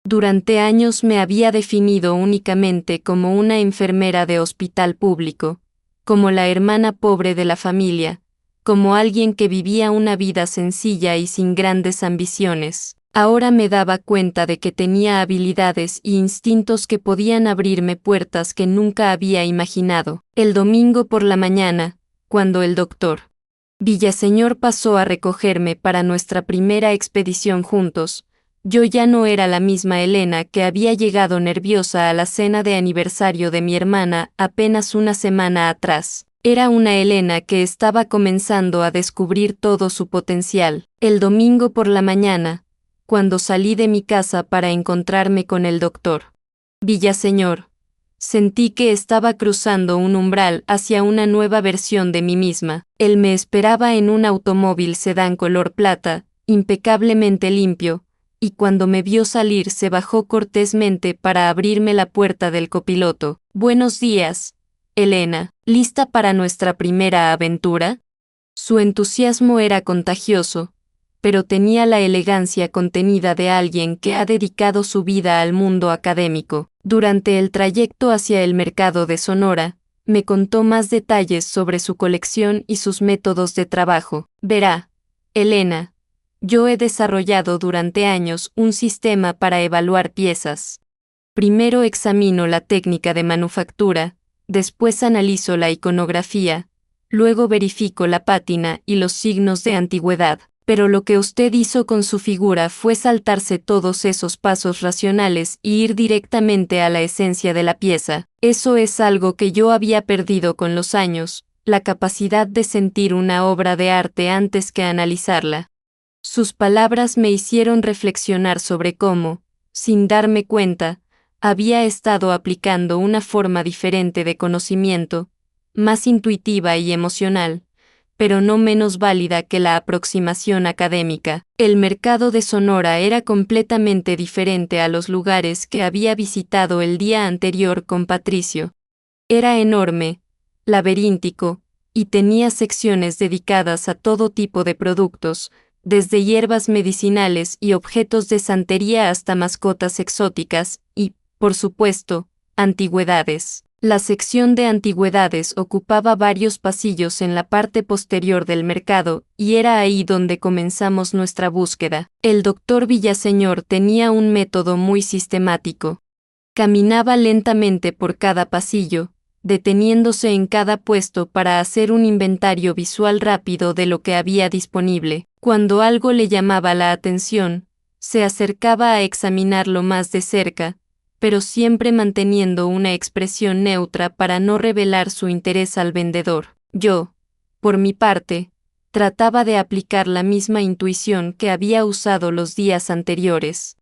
Durante años me había definido únicamente como una enfermera de hospital público, como la hermana pobre de la familia, como alguien que vivía una vida sencilla y sin grandes ambiciones. Ahora me daba cuenta de que tenía habilidades y instintos que podían abrirme puertas que nunca había imaginado. El domingo por la mañana, cuando el doctor Villaseñor pasó a recogerme para nuestra primera expedición juntos, yo ya no era la misma Elena que había llegado nerviosa a la cena de aniversario de mi hermana apenas una semana atrás. Era una Elena que estaba comenzando a descubrir todo su potencial. El domingo por la mañana, cuando salí de mi casa para encontrarme con el doctor Villaseñor, sentí que estaba cruzando un umbral hacia una nueva versión de mí misma. Él me esperaba en un automóvil sedán color plata, impecablemente limpio, y cuando me vio salir se bajó cortésmente para abrirme la puerta del copiloto. Buenos días, Elena, ¿lista para nuestra primera aventura? Su entusiasmo era contagioso, pero tenía la elegancia contenida de alguien que ha dedicado su vida al mundo académico. Durante el trayecto hacia el mercado de Sonora, me contó más detalles sobre su colección y sus métodos de trabajo. Verá, Elena, yo he desarrollado durante años un sistema para evaluar piezas. Primero examino la técnica de manufactura, después analizo la iconografía, luego verifico la pátina y los signos de antigüedad. Pero lo que usted hizo con su figura fue saltarse todos esos pasos racionales y ir directamente a la esencia de la pieza. Eso es algo que yo había perdido con los años, la capacidad de sentir una obra de arte antes que analizarla. Sus palabras me hicieron reflexionar sobre cómo, sin darme cuenta, había estado aplicando una forma diferente de conocimiento, más intuitiva y emocional, pero no menos válida que la aproximación académica. El mercado de Sonora era completamente diferente a los lugares que había visitado el día anterior con Patricio. Era enorme, laberíntico, y tenía secciones dedicadas a todo tipo de productos, desde hierbas medicinales y objetos de santería hasta mascotas exóticas y, por supuesto, antigüedades. La sección de antigüedades ocupaba varios pasillos en la parte posterior del mercado, y era ahí donde comenzamos nuestra búsqueda. El doctor Villaseñor tenía un método muy sistemático. Caminaba lentamente por cada pasillo, deteniéndose en cada puesto para hacer un inventario visual rápido de lo que había disponible. Cuando algo le llamaba la atención, se acercaba a examinarlo más de cerca, pero siempre manteniendo una expresión neutra para no revelar su interés al vendedor. Yo, por mi parte, trataba de aplicar la misma intuición que había usado los días anteriores.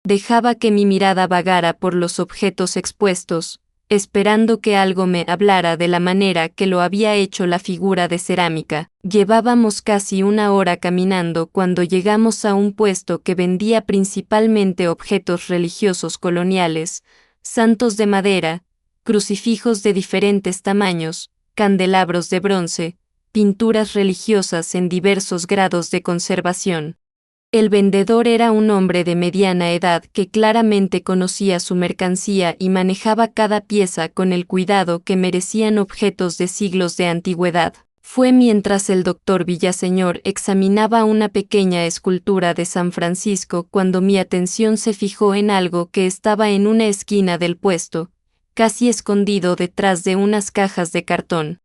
Dejaba que mi mirada vagara por los objetos expuestos, esperando que algo me hablara de la manera que lo había hecho la figura de cerámica. Llevábamos casi una hora caminando cuando llegamos a un puesto que vendía principalmente objetos religiosos coloniales, santos de madera, crucifijos de diferentes tamaños, candelabros de bronce, pinturas religiosas en diversos grados de conservación. El vendedor era un hombre de mediana edad que claramente conocía su mercancía y manejaba cada pieza con el cuidado que merecían objetos de siglos de antigüedad. Fue mientras el doctor Villaseñor examinaba una pequeña escultura de San Francisco cuando mi atención se fijó en algo que estaba en una esquina del puesto, casi escondido detrás de unas cajas de cartón.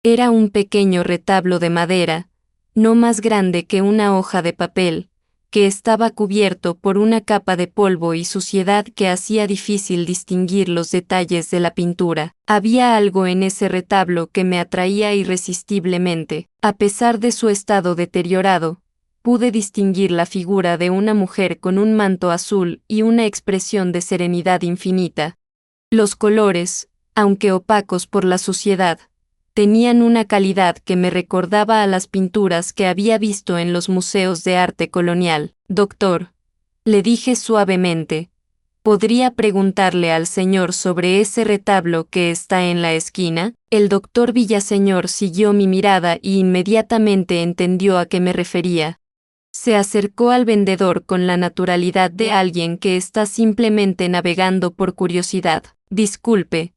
Era un pequeño retablo de madera, no más grande que una hoja de papel, que estaba cubierto por una capa de polvo y suciedad que hacía difícil distinguir los detalles de la pintura. Había algo en ese retablo que me atraía irresistiblemente. A pesar de su estado deteriorado, pude distinguir la figura de una mujer con un manto azul y una expresión de serenidad infinita. Los colores, aunque opacos por la suciedad, tenían una calidad que me recordaba a las pinturas que había visto en los museos de arte colonial. Doctor, le dije suavemente, ¿podría preguntarle al señor sobre ese retablo que está en la esquina? El doctor Villaseñor siguió mi mirada y inmediatamente entendió a qué me refería. Se acercó al vendedor con la naturalidad de alguien que está simplemente navegando por curiosidad. Disculpe,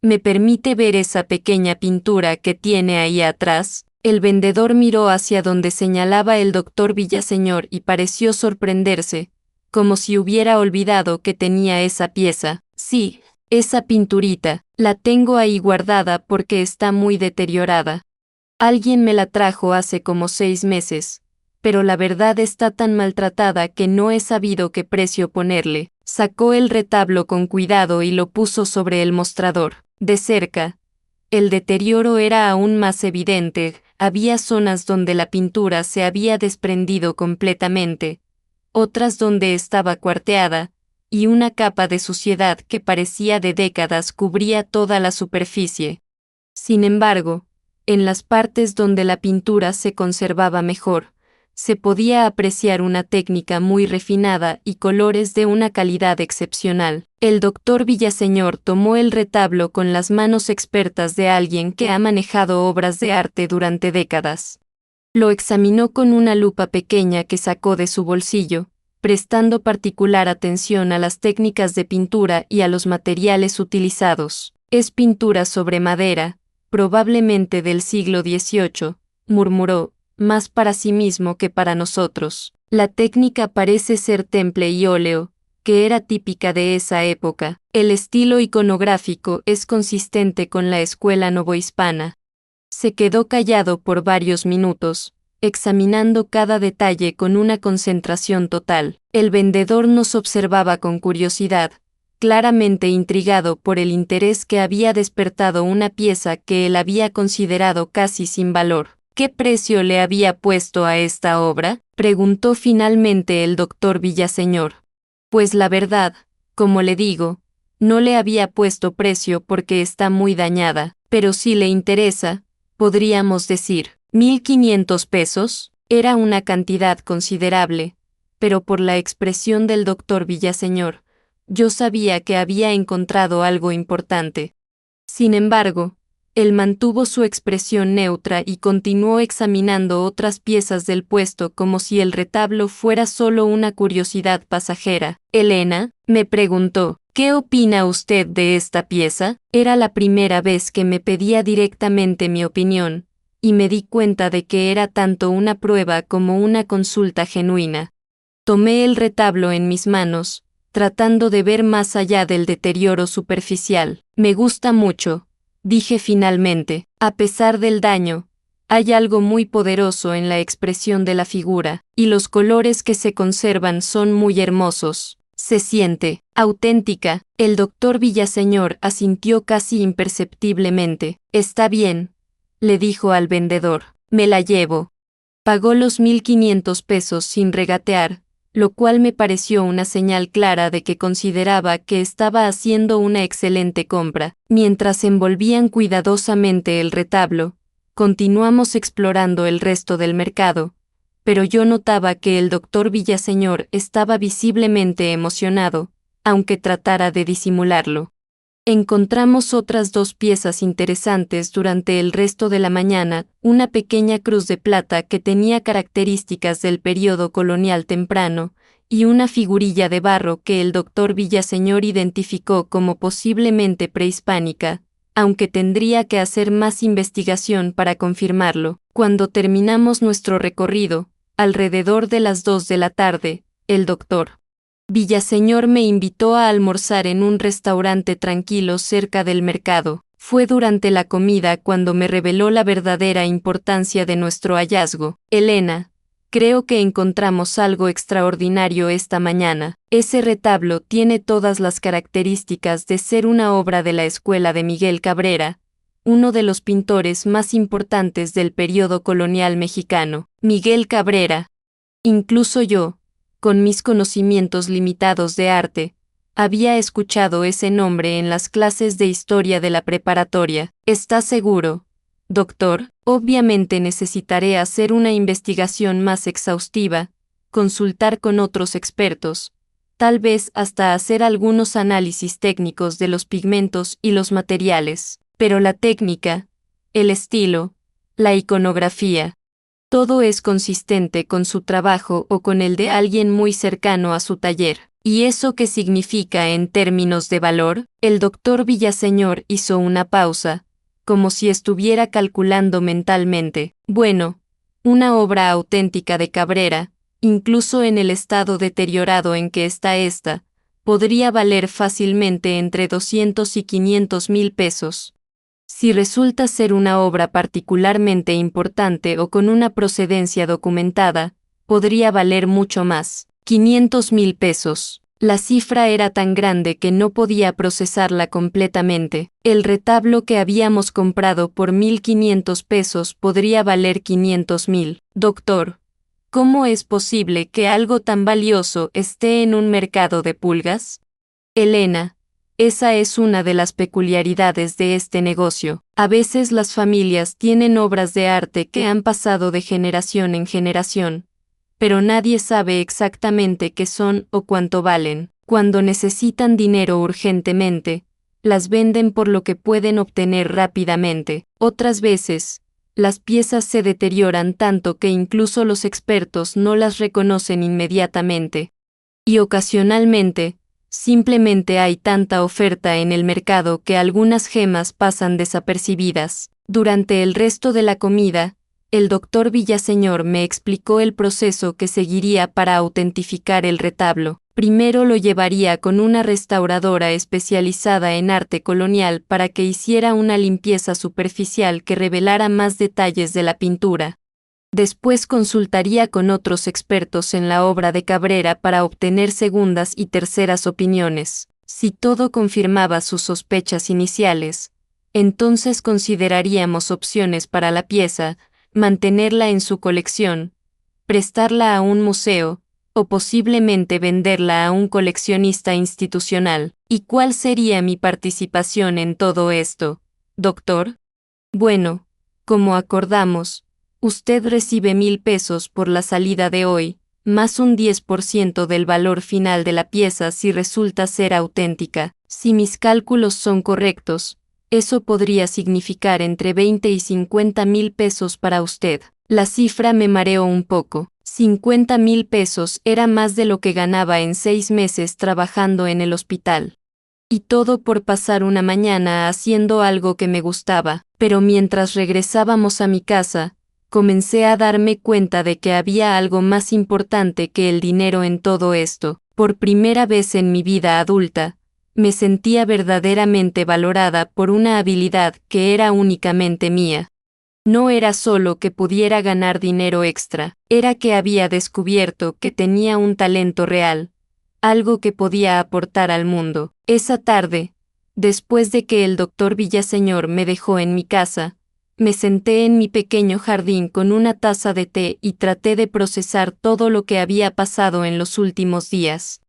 ¿me permite ver esa pequeña pintura que tiene ahí atrás? El vendedor miró hacia donde señalaba el doctor Villaseñor y pareció sorprenderse, como si hubiera olvidado que tenía esa pieza. Sí, esa pinturita, la tengo ahí guardada porque está muy deteriorada. Alguien me la trajo hace como 6 meses, pero la verdad está tan maltratada que no he sabido qué precio ponerle. Sacó el retablo con cuidado y lo puso sobre el mostrador. De cerca, el deterioro era aún más evidente, había zonas donde la pintura se había desprendido completamente, otras donde estaba cuarteada, y una capa de suciedad que parecía de décadas cubría toda la superficie. Sin embargo, en las partes donde la pintura se conservaba mejor, se podía apreciar una técnica muy refinada y colores de una calidad excepcional. El doctor Villaseñor tomó el retablo con las manos expertas de alguien que ha manejado obras de arte durante décadas. Lo examinó con una lupa pequeña que sacó de su bolsillo, prestando particular atención a las técnicas de pintura y a los materiales utilizados. Es pintura sobre madera, probablemente del siglo XVIII, murmuró, más para sí mismo que para nosotros. La técnica parece ser temple y óleo, que era típica de esa época. El estilo iconográfico es consistente con la escuela novohispana. Se quedó callado por varios minutos, examinando cada detalle con una concentración total. El vendedor nos observaba con curiosidad, claramente intrigado por el interés que había despertado una pieza que él había considerado casi sin valor. ¿Qué precio le había puesto a esta obra?, preguntó finalmente el doctor Villaseñor. Pues la verdad, como le digo, no le había puesto precio porque está muy dañada, pero si le interesa, podríamos decir, 1.500 pesos. Era una cantidad considerable, pero por la expresión del doctor Villaseñor, yo sabía que había encontrado algo importante. Sin embargo, él mantuvo su expresión neutra y continuó examinando otras piezas del puesto como si el retablo fuera solo una curiosidad pasajera. Elena, me preguntó, ¿qué opina usted de esta pieza? Era la primera vez que me pedía directamente mi opinión, y me di cuenta de que era tanto una prueba como una consulta genuina. Tomé el retablo en mis manos, tratando de ver más allá del deterioro superficial. Me gusta mucho, dije finalmente. A pesar del daño, hay algo muy poderoso en la expresión de la figura, y los colores que se conservan son muy hermosos. Se siente auténtica. El doctor Villaseñor asintió casi imperceptiblemente. Está bien, le dijo al vendedor. Me la llevo. Pagó los 1.500 pesos sin regatear, lo cual me pareció una señal clara de que consideraba que estaba haciendo una excelente compra. Mientras envolvían cuidadosamente el retablo, continuamos explorando el resto del mercado, pero yo notaba que el doctor Villaseñor estaba visiblemente emocionado, aunque tratara de disimularlo. Encontramos otras dos piezas interesantes durante el resto de la mañana, una pequeña cruz de plata que tenía características del período colonial temprano, y una figurilla de barro que el doctor Villaseñor identificó como posiblemente prehispánica, aunque tendría que hacer más investigación para confirmarlo. Cuando terminamos nuestro recorrido, alrededor de las 2 de la tarde, el doctor Villaseñor me invitó a almorzar en un restaurante tranquilo cerca del mercado. Fue durante la comida cuando me reveló la verdadera importancia de nuestro hallazgo. Elena, creo que encontramos algo extraordinario esta mañana. Ese retablo tiene todas las características de ser una obra de la escuela de Miguel Cabrera, uno de los pintores más importantes del periodo colonial mexicano. Miguel Cabrera. Incluso yo, con mis conocimientos limitados de arte, había escuchado ese nombre en las clases de historia de la preparatoria. ¿Está seguro, doctor? Obviamente necesitaré hacer una investigación más exhaustiva, consultar con otros expertos, tal vez hasta hacer algunos análisis técnicos de los pigmentos y los materiales, pero la técnica, el estilo, la iconografía, todo es consistente con su trabajo o con el de alguien muy cercano a su taller. ¿Y eso qué significa en términos de valor? El doctor Villaseñor hizo una pausa, como si estuviera calculando mentalmente. Bueno, una obra auténtica de Cabrera, incluso en el estado deteriorado en que está esta, podría valer fácilmente entre 200 y 500.000 pesos. Si resulta ser una obra particularmente importante o con una procedencia documentada, podría valer mucho más. 500.000 pesos. La cifra era tan grande que no podía procesarla completamente. El retablo que habíamos comprado por 1.500 pesos podría valer 500.000. Doctor, ¿cómo es posible que algo tan valioso esté en un mercado de pulgas? Elena, esa es una de las peculiaridades de este negocio. A veces las familias tienen obras de arte que han pasado de generación en generación, pero nadie sabe exactamente qué son o cuánto valen. Cuando necesitan dinero urgentemente, las venden por lo que pueden obtener rápidamente. Otras veces, las piezas se deterioran tanto que incluso los expertos no las reconocen inmediatamente. Y ocasionalmente, simplemente hay tanta oferta en el mercado que algunas gemas pasan desapercibidas. Durante el resto de la comida, el doctor Villaseñor me explicó el proceso que seguiría para autentificar el retablo. Primero lo llevaría con una restauradora especializada en arte colonial para que hiciera una limpieza superficial que revelara más detalles de la pintura. Después consultaría con otros expertos en la obra de Cabrera para obtener segundas y terceras opiniones. Si todo confirmaba sus sospechas iniciales, entonces consideraríamos opciones para la pieza, mantenerla en su colección, prestarla a un museo, o posiblemente venderla a un coleccionista institucional. ¿Y cuál sería mi participación en todo esto, doctor? Bueno, como acordamos, usted recibe 1,000 pesos por la salida de hoy, más un 10% del valor final de la pieza si resulta ser auténtica. Si mis cálculos son correctos, eso podría significar entre 20 y 50,000 pesos para usted. La cifra me mareó un poco. 50,000 pesos era más de lo que ganaba en 6 meses trabajando en el hospital. Y todo por pasar una mañana haciendo algo que me gustaba. Pero mientras regresábamos a mi casa, comencé a darme cuenta de que había algo más importante que el dinero en todo esto. Por primera vez en mi vida adulta, me sentía verdaderamente valorada por una habilidad que era únicamente mía. No era solo que pudiera ganar dinero extra, era que había descubierto que tenía un talento real, algo que podía aportar al mundo. Esa tarde, después de que el doctor Villaseñor me dejó en mi casa, me senté en mi pequeño jardín con una taza de té y traté de procesar todo lo que había pasado en los últimos días.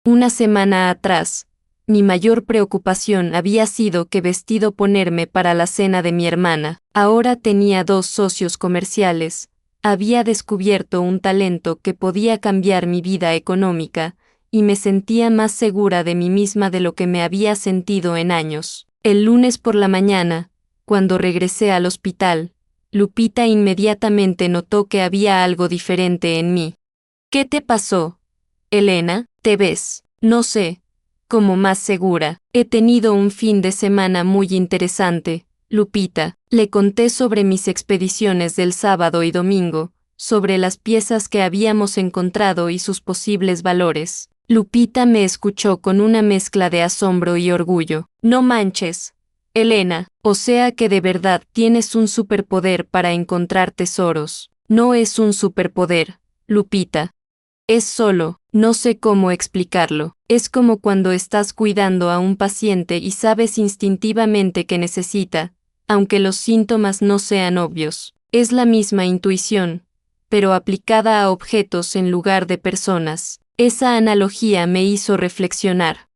Una semana atrás, mi mayor preocupación había sido qué vestido ponerme para la cena de mi hermana. Ahora tenía 2 socios comerciales, había descubierto un talento que podía cambiar mi vida económica, y me sentía más segura de mí misma de lo que me había sentido en años. El lunes por la mañana, cuando regresé al hospital, Lupita inmediatamente notó que había algo diferente en mí. ¿Qué te pasó, Elena? ¿Te ves? No sé, como más segura. He tenido un fin de semana muy interesante, Lupita. Le conté sobre mis expediciones del sábado y domingo, sobre las piezas que habíamos encontrado y sus posibles valores. Lupita me escuchó con una mezcla de asombro y orgullo. No manches, Elena, o sea que de verdad tienes un superpoder para encontrar tesoros. No es un superpoder, Lupita. Es solo, no sé cómo explicarlo. Es como cuando estás cuidando a un paciente y sabes instintivamente que necesita, aunque los síntomas no sean obvios. Es la misma intuición, pero aplicada a objetos en lugar de personas. Esa analogía me hizo reflexionar.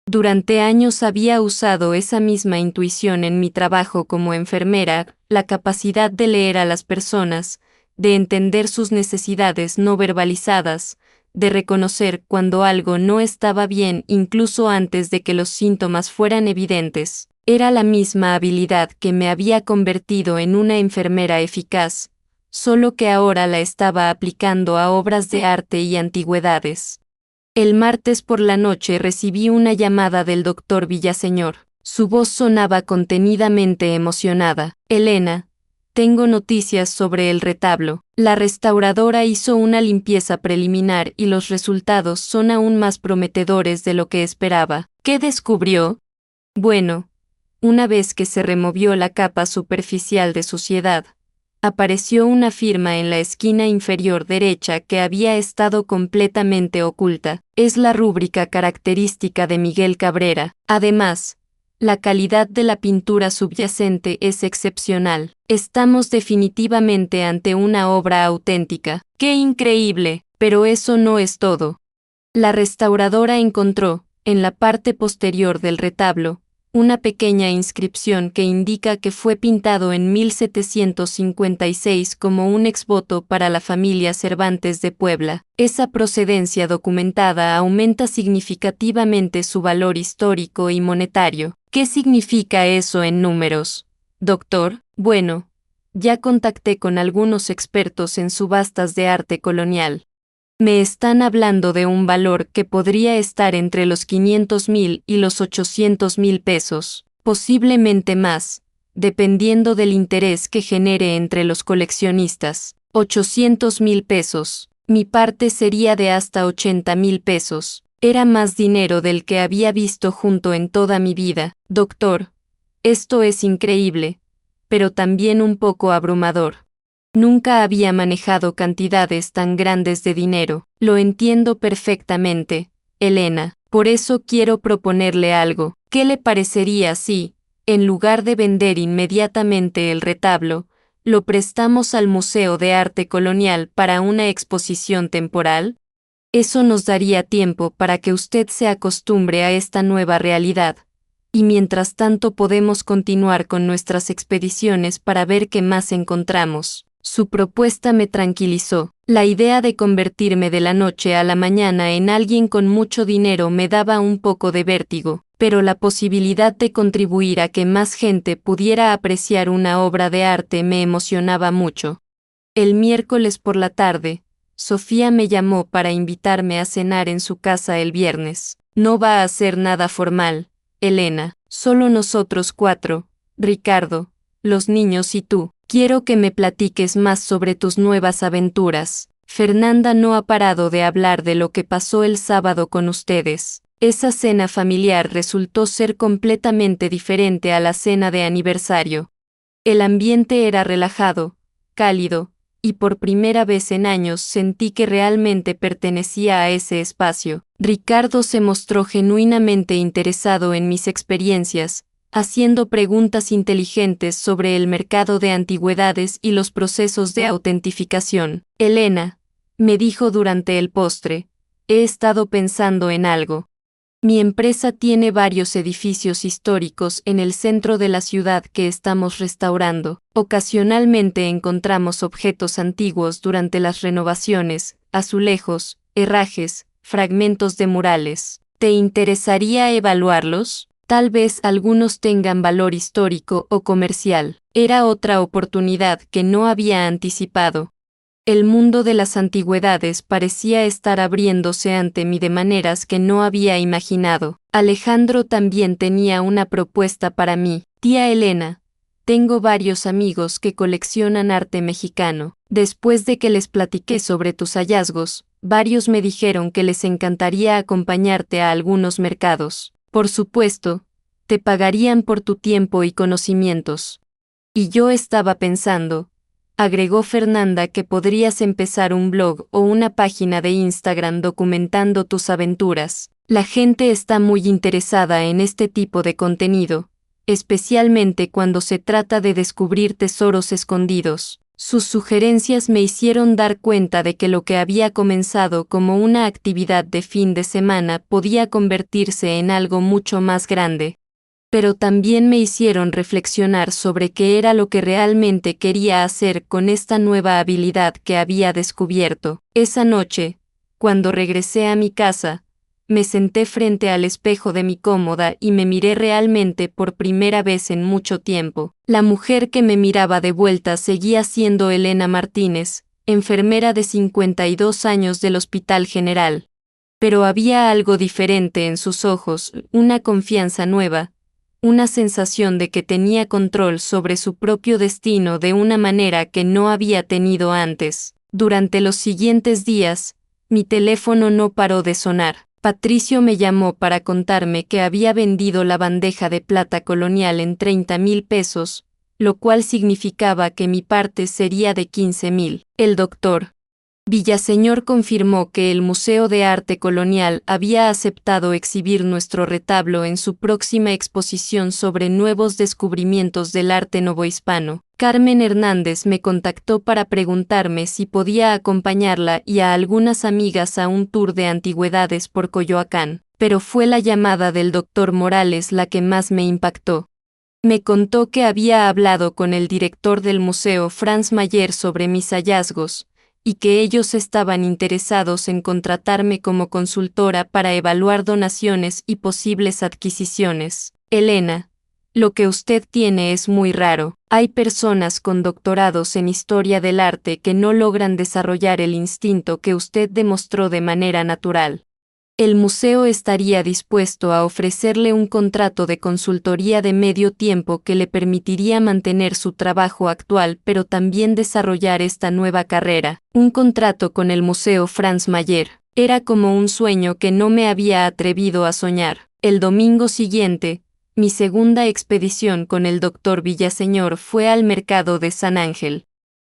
Durante años había usado esa misma intuición en mi trabajo como enfermera, la capacidad de leer a las personas, de entender sus necesidades no verbalizadas, de reconocer cuando algo no estaba bien incluso antes de que los síntomas fueran evidentes. Era la misma habilidad que me había convertido en una enfermera eficaz, solo que ahora la estaba aplicando a obras de arte y antigüedades. El martes por la noche recibí una llamada del doctor Villaseñor. Su voz sonaba contenidamente emocionada. Elena, tengo noticias sobre el retablo. La restauradora hizo una limpieza preliminar y los resultados son aún más prometedores de lo que esperaba. ¿Qué descubrió? Bueno, una vez que se removió la capa superficial de suciedad, apareció una firma en la esquina inferior derecha que había estado completamente oculta. Es la rúbrica característica de Miguel Cabrera. Además, la calidad de la pintura subyacente es excepcional. Estamos definitivamente ante una obra auténtica. ¡Qué increíble! Pero eso no es todo. La restauradora encontró, en la parte posterior del retablo, una pequeña inscripción que indica que fue pintado en 1756 como un exvoto para la familia Cervantes de Puebla. Esa procedencia documentada aumenta significativamente su valor histórico y monetario. ¿Qué significa eso en números, doctor? Bueno, ya contacté con algunos expertos en subastas de arte colonial. Me están hablando de un valor que podría estar entre los 500,000 y los 800,000 pesos, posiblemente más, dependiendo del interés que genere entre los coleccionistas. 800,000 pesos. Mi parte sería de hasta 80,000 pesos. Era más dinero del que había visto junto en toda mi vida. Doctor, esto es increíble, pero también un poco abrumador. Nunca había manejado cantidades tan grandes de dinero. Lo entiendo perfectamente, Elena. Por eso quiero proponerle algo. ¿Qué le parecería si, en lugar de vender inmediatamente el retablo, lo prestamos al Museo de Arte Colonial para una exposición temporal? Eso nos daría tiempo para que usted se acostumbre a esta nueva realidad, y mientras tanto podemos continuar con nuestras expediciones para ver qué más encontramos. Su propuesta me tranquilizó. La idea de convertirme de la noche a la mañana en alguien con mucho dinero me daba un poco de vértigo, pero la posibilidad de contribuir a que más gente pudiera apreciar una obra de arte me emocionaba mucho. El miércoles por la tarde, Sofía me llamó para invitarme a cenar en su casa el viernes. No va a ser nada formal, Elena, solo nosotros cuatro, Ricardo, los niños y tú. Quiero que me platiques más sobre tus nuevas aventuras. Fernanda no ha parado de hablar de lo que pasó el sábado con ustedes. Esa cena familiar resultó ser completamente diferente a la cena de aniversario. El ambiente era relajado, cálido, y por primera vez en años sentí que realmente pertenecía a ese espacio. Ricardo se mostró genuinamente interesado en mis experiencias, haciendo preguntas inteligentes sobre el mercado de antigüedades y los procesos de autentificación. Elena, me dijo durante el postre, he estado pensando en algo. Mi empresa tiene varios edificios históricos en el centro de la ciudad que estamos restaurando. Ocasionalmente encontramos objetos antiguos durante las renovaciones, azulejos, herrajes, fragmentos de murales. ¿Te interesaría evaluarlos? Tal vez algunos tengan valor histórico o comercial. Era otra oportunidad que no había anticipado. El mundo de las antigüedades parecía estar abriéndose ante mí de maneras que no había imaginado. Alejandro también tenía una propuesta para mí. Tía Elena, tengo varios amigos que coleccionan arte mexicano. Después de que les platiqué sobre tus hallazgos, varios me dijeron que les encantaría acompañarte a algunos mercados. Por supuesto, te pagarían por tu tiempo y conocimientos. Y yo estaba pensando, agregó Fernanda, que podrías empezar un blog o una página de Instagram documentando tus aventuras. La gente está muy interesada en este tipo de contenido, especialmente cuando se trata de descubrir tesoros escondidos. Sus sugerencias me hicieron dar cuenta de que lo que había comenzado como una actividad de fin de semana podía convertirse en algo mucho más grande. Pero también me hicieron reflexionar sobre qué era lo que realmente quería hacer con esta nueva habilidad que había descubierto. Esa noche, cuando regresé a mi casa, me senté frente al espejo de mi cómoda y me miré realmente por primera vez en mucho tiempo. La mujer que me miraba de vuelta seguía siendo Elena Martínez, enfermera de 52 años del Hospital General. Pero había algo diferente en sus ojos, una confianza nueva, una sensación de que tenía control sobre su propio destino de una manera que no había tenido antes. Durante los siguientes días, mi teléfono no paró de sonar. Patricio me llamó para contarme que había vendido la bandeja de plata colonial en 30,000 pesos, lo cual significaba que mi parte sería de 15,000. El doctor Villaseñor confirmó que el Museo de Arte Colonial había aceptado exhibir nuestro retablo en su próxima exposición sobre nuevos descubrimientos del arte novohispano. Carmen Hernández me contactó para preguntarme si podía acompañarla y a algunas amigas a un tour de antigüedades por Coyoacán, pero fue la llamada del doctor Morales la que más me impactó. Me contó que había hablado con el director del museo, Franz Mayer, sobre mis hallazgos, y que ellos estaban interesados en contratarme como consultora para evaluar donaciones y posibles adquisiciones. Elena, lo que usted tiene es muy raro. Hay personas con doctorados en historia del arte que no logran desarrollar el instinto que usted demostró de manera natural. El museo estaría dispuesto a ofrecerle un contrato de consultoría de medio tiempo que le permitiría mantener su trabajo actual pero también desarrollar esta nueva carrera. Un contrato con el Museo Franz Mayer. Era como un sueño que no me había atrevido a soñar. El domingo siguiente, mi segunda expedición con el doctor Villaseñor fue al mercado de San Ángel.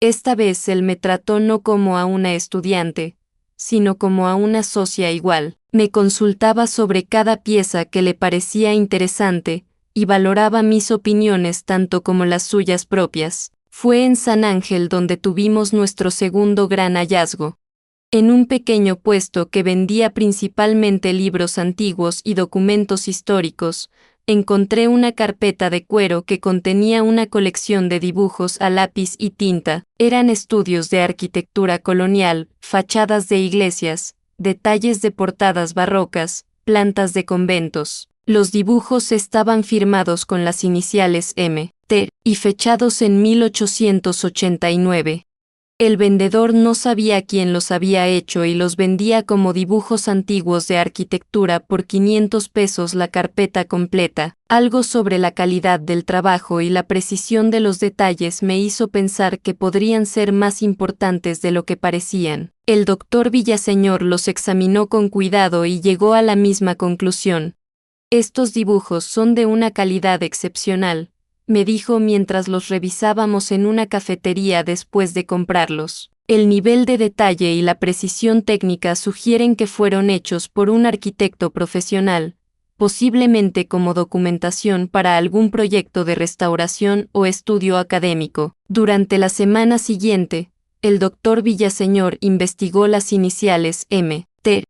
Esta vez él me trató no como a una estudiante, sino como a una socia igual. Me consultaba sobre cada pieza que le parecía interesante, y valoraba mis opiniones tanto como las suyas propias. Fue en San Ángel donde tuvimos nuestro segundo gran hallazgo. En un pequeño puesto que vendía principalmente libros antiguos y documentos históricos, encontré una carpeta de cuero que contenía una colección de dibujos a lápiz y tinta. Eran estudios de arquitectura colonial, fachadas de iglesias, detalles de portadas barrocas, plantas de conventos. Los dibujos estaban firmados con las iniciales M.T. y fechados en 1889. El vendedor no sabía quién los había hecho y los vendía como dibujos antiguos de arquitectura por 500 pesos la carpeta completa. Algo sobre la calidad del trabajo y la precisión de los detalles me hizo pensar que podrían ser más importantes de lo que parecían. El doctor Villaseñor los examinó con cuidado y llegó a la misma conclusión. Estos dibujos son de una calidad excepcional, me dijo mientras los revisábamos en una cafetería después de comprarlos. El nivel de detalle y la precisión técnica sugieren que fueron hechos por un arquitecto profesional, posiblemente como documentación para algún proyecto de restauración o estudio académico. Durante la semana siguiente, el doctor Villaseñor investigó las iniciales M.T.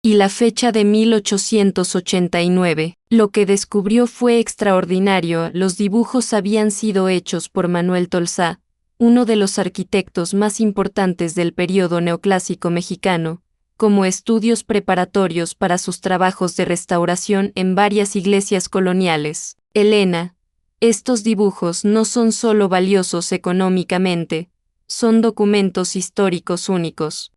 y la fecha de 1889. Lo que descubrió fue extraordinario. Los dibujos habían sido hechos por Manuel Tolsá, uno de los arquitectos más importantes del período neoclásico mexicano, como estudios preparatorios para sus trabajos de restauración en varias iglesias coloniales. Elena, estos dibujos no son solo valiosos económicamente, son documentos históricos únicos.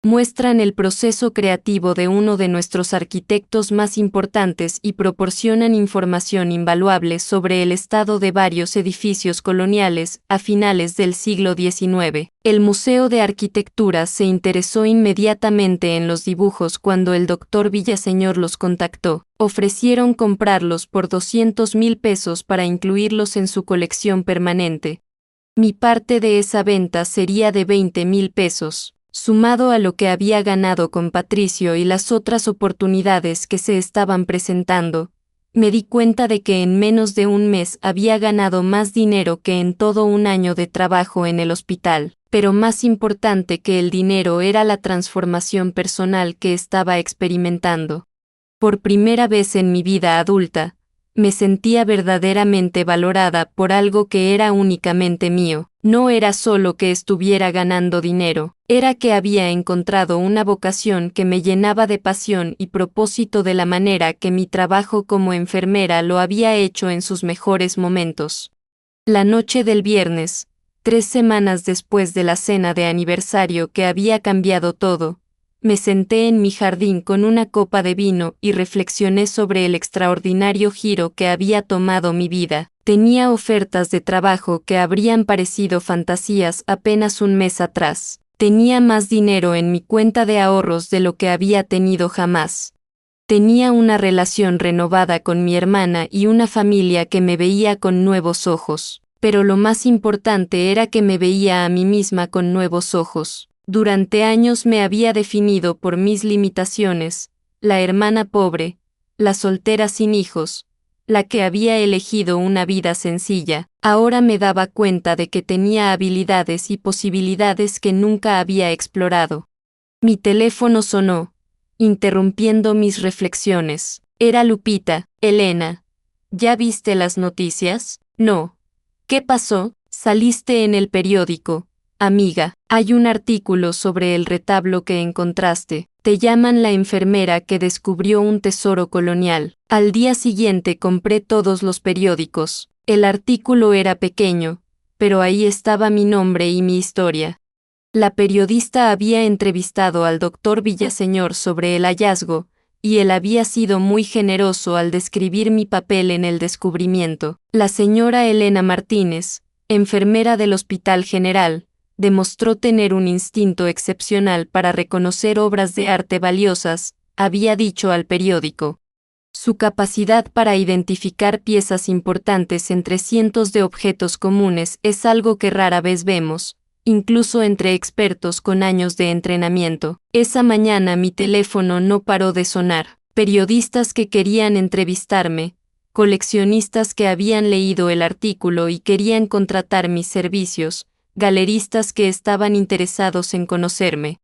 Muestran el proceso creativo de uno de nuestros arquitectos más importantes y proporcionan información invaluable sobre el estado de varios edificios coloniales a finales del siglo XIX. El Museo de Arquitectura se interesó inmediatamente en los dibujos cuando el doctor Villaseñor los contactó. Ofrecieron comprarlos por 200,000 pesos para incluirlos en su colección permanente. Mi parte de esa venta sería de 20,000 pesos. Sumado a lo que había ganado con Patricio y las otras oportunidades que se estaban presentando, me di cuenta de que en menos de un mes había ganado más dinero que en todo un año de trabajo en el hospital. Pero más importante que el dinero era la transformación personal que estaba experimentando. Por primera vez en mi vida adulta, me sentía verdaderamente valorada por algo que era únicamente mío. No era solo que estuviera ganando dinero, era que había encontrado una vocación que me llenaba de pasión y propósito de la manera que mi trabajo como enfermera lo había hecho en sus mejores momentos. La noche del viernes, 3 semanas después de la cena de aniversario que había cambiado todo, me senté en mi jardín con una copa de vino y reflexioné sobre el extraordinario giro que había tomado mi vida. Tenía ofertas de trabajo que habrían parecido fantasías apenas un mes atrás. Tenía más dinero en mi cuenta de ahorros de lo que había tenido jamás. Tenía una relación renovada con mi hermana y una familia que me veía con nuevos ojos. Pero lo más importante era que me veía a mí misma con nuevos ojos. Durante años me había definido por mis limitaciones, la hermana pobre, la soltera sin hijos, la que había elegido una vida sencilla. Ahora me daba cuenta de que tenía habilidades y posibilidades que nunca había explorado. Mi teléfono sonó, interrumpiendo mis reflexiones. Era Lupita. Elena, ¿ya viste las noticias? No. ¿Qué pasó? Saliste en el periódico. Amiga, hay un artículo sobre el retablo que encontraste. Te llaman la enfermera que descubrió un tesoro colonial. Al día siguiente compré todos los periódicos. El artículo era pequeño, pero ahí estaba mi nombre y mi historia. La periodista había entrevistado al doctor Villaseñor sobre el hallazgo, y él había sido muy generoso al describir mi papel en el descubrimiento. La señora Elena Martínez, enfermera del Hospital General, demostró tener un instinto excepcional para reconocer obras de arte valiosas, había dicho al periódico. Su capacidad para identificar piezas importantes entre cientos de objetos comunes es algo que rara vez vemos, incluso entre expertos con años de entrenamiento. Esa mañana mi teléfono no paró de sonar. Periodistas que querían entrevistarme, coleccionistas que habían leído el artículo y querían contratar mis servicios, galeristas que estaban interesados en conocerme.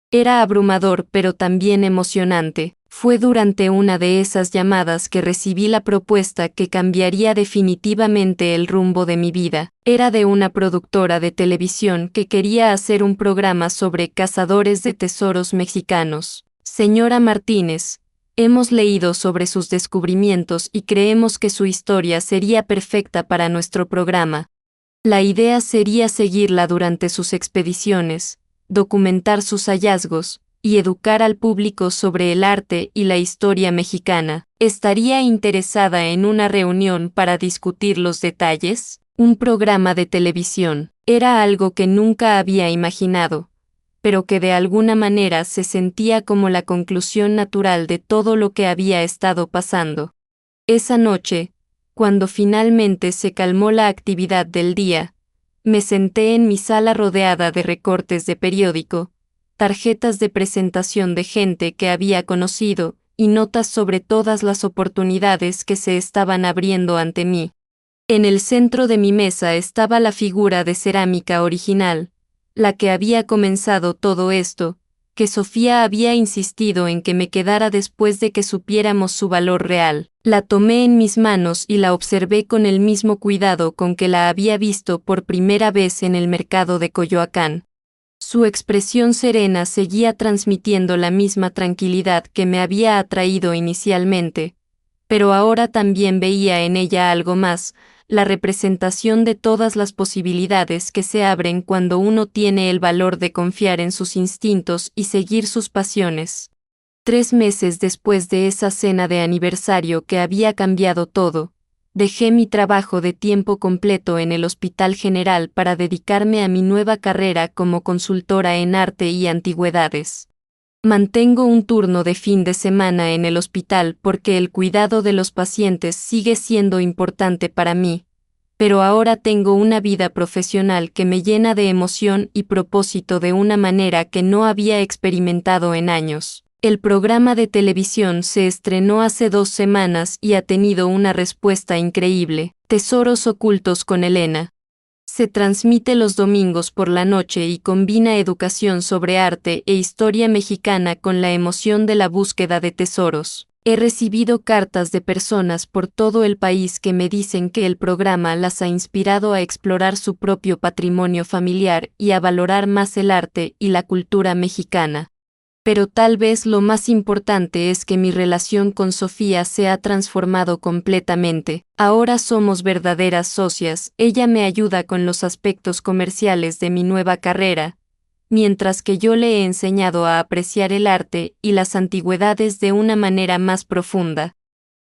Era abrumador pero también emocionante. Fue durante una de esas llamadas que recibí la propuesta que cambiaría definitivamente el rumbo de mi vida. Era de una productora de televisión que quería hacer un programa sobre cazadores de tesoros mexicanos. Señora Martínez, hemos leído sobre sus descubrimientos y creemos que su historia sería perfecta para nuestro programa. La idea sería seguirla durante sus expediciones, documentar sus hallazgos, y educar al público sobre el arte y la historia mexicana. ¿Estaría interesada en una reunión para discutir los detalles? Un programa de televisión. Era algo que nunca había imaginado, pero que de alguna manera se sentía como la conclusión natural de todo lo que había estado pasando. Esa noche, cuando finalmente se calmó la actividad del día, me senté en mi sala rodeada de recortes de periódico, tarjetas de presentación de gente que había conocido, y notas sobre todas las oportunidades que se estaban abriendo ante mí. En el centro de mi mesa estaba la figura de cerámica original, la que había comenzado todo esto, que Sofía había insistido en que me quedara después de que supiéramos su valor real. La tomé en mis manos y la observé con el mismo cuidado con que la había visto por primera vez en el mercado de Coyoacán. Su expresión serena seguía transmitiendo la misma tranquilidad que me había atraído inicialmente, pero ahora también veía en ella algo más, la representación de todas las posibilidades que se abren cuando uno tiene el valor de confiar en sus instintos y seguir sus pasiones. 3 meses después de esa cena de aniversario que había cambiado todo, dejé mi trabajo de tiempo completo en el Hospital General para dedicarme a mi nueva carrera como consultora en arte y antigüedades. Mantengo un turno de fin de semana en el hospital porque el cuidado de los pacientes sigue siendo importante para mí, pero ahora tengo una vida profesional que me llena de emoción y propósito de una manera que no había experimentado en años. El programa de televisión se estrenó hace 2 semanas y ha tenido una respuesta increíble. Tesoros ocultos con Elena. Se transmite los domingos por la noche y combina educación sobre arte e historia mexicana con la emoción de la búsqueda de tesoros. He recibido cartas de personas por todo el país que me dicen que el programa las ha inspirado a explorar su propio patrimonio familiar y a valorar más el arte y la cultura mexicana. Pero tal vez lo más importante es que mi relación con Sofía se ha transformado completamente. Ahora somos verdaderas socias, ella me ayuda con los aspectos comerciales de mi nueva carrera, mientras que yo le he enseñado a apreciar el arte y las antigüedades de una manera más profunda.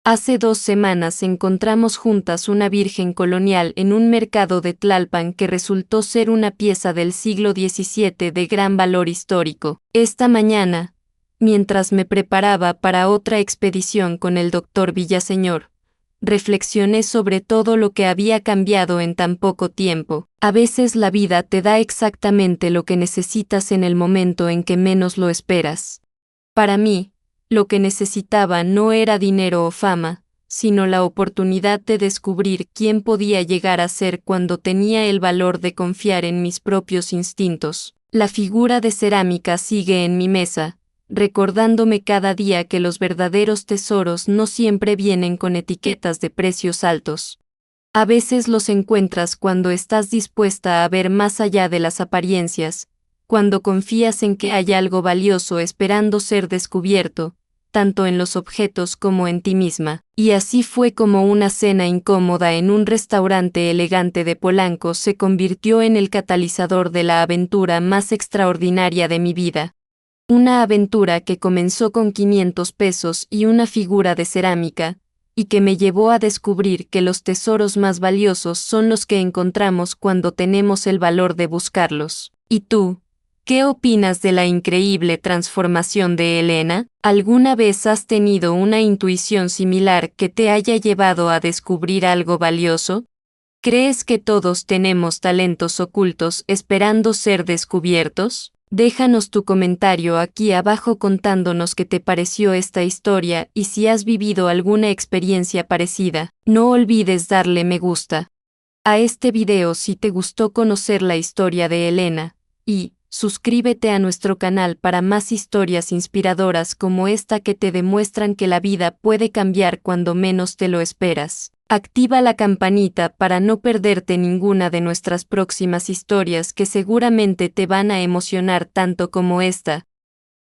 Hace 2 semanas encontramos juntas una virgen colonial en un mercado de Tlalpan que resultó ser una pieza del siglo XVII de gran valor histórico. Esta mañana, mientras me preparaba para otra expedición con el doctor Villaseñor, reflexioné sobre todo lo que había cambiado en tan poco tiempo. A veces la vida te da exactamente lo que necesitas en el momento en que menos lo esperas. Para mí, lo que necesitaba no era dinero o fama, sino la oportunidad de descubrir quién podía llegar a ser cuando tenía el valor de confiar en mis propios instintos. La figura de cerámica sigue en mi mesa, recordándome cada día que los verdaderos tesoros no siempre vienen con etiquetas de precios altos. A veces los encuentras cuando estás dispuesta a ver más allá de las apariencias, cuando confías en que hay algo valioso esperando ser descubierto, tanto en los objetos como en ti misma. Y así fue como una cena incómoda en un restaurante elegante de Polanco se convirtió en el catalizador de la aventura más extraordinaria de mi vida. Una aventura que comenzó con 500 pesos y una figura de cerámica, y que me llevó a descubrir que los tesoros más valiosos son los que encontramos cuando tenemos el valor de buscarlos. ¿Y tú? ¿Qué opinas de la increíble transformación de Elena? ¿Alguna vez has tenido una intuición similar que te haya llevado a descubrir algo valioso? ¿Crees que todos tenemos talentos ocultos esperando ser descubiertos? Déjanos tu comentario aquí abajo contándonos qué te pareció esta historia y si has vivido alguna experiencia parecida. No olvides darle me gusta a este video si te gustó conocer la historia de Elena, y suscríbete a nuestro canal para más historias inspiradoras como esta que te demuestran que la vida puede cambiar cuando menos te lo esperas. Activa la campanita para no perderte ninguna de nuestras próximas historias que seguramente te van a emocionar tanto como esta.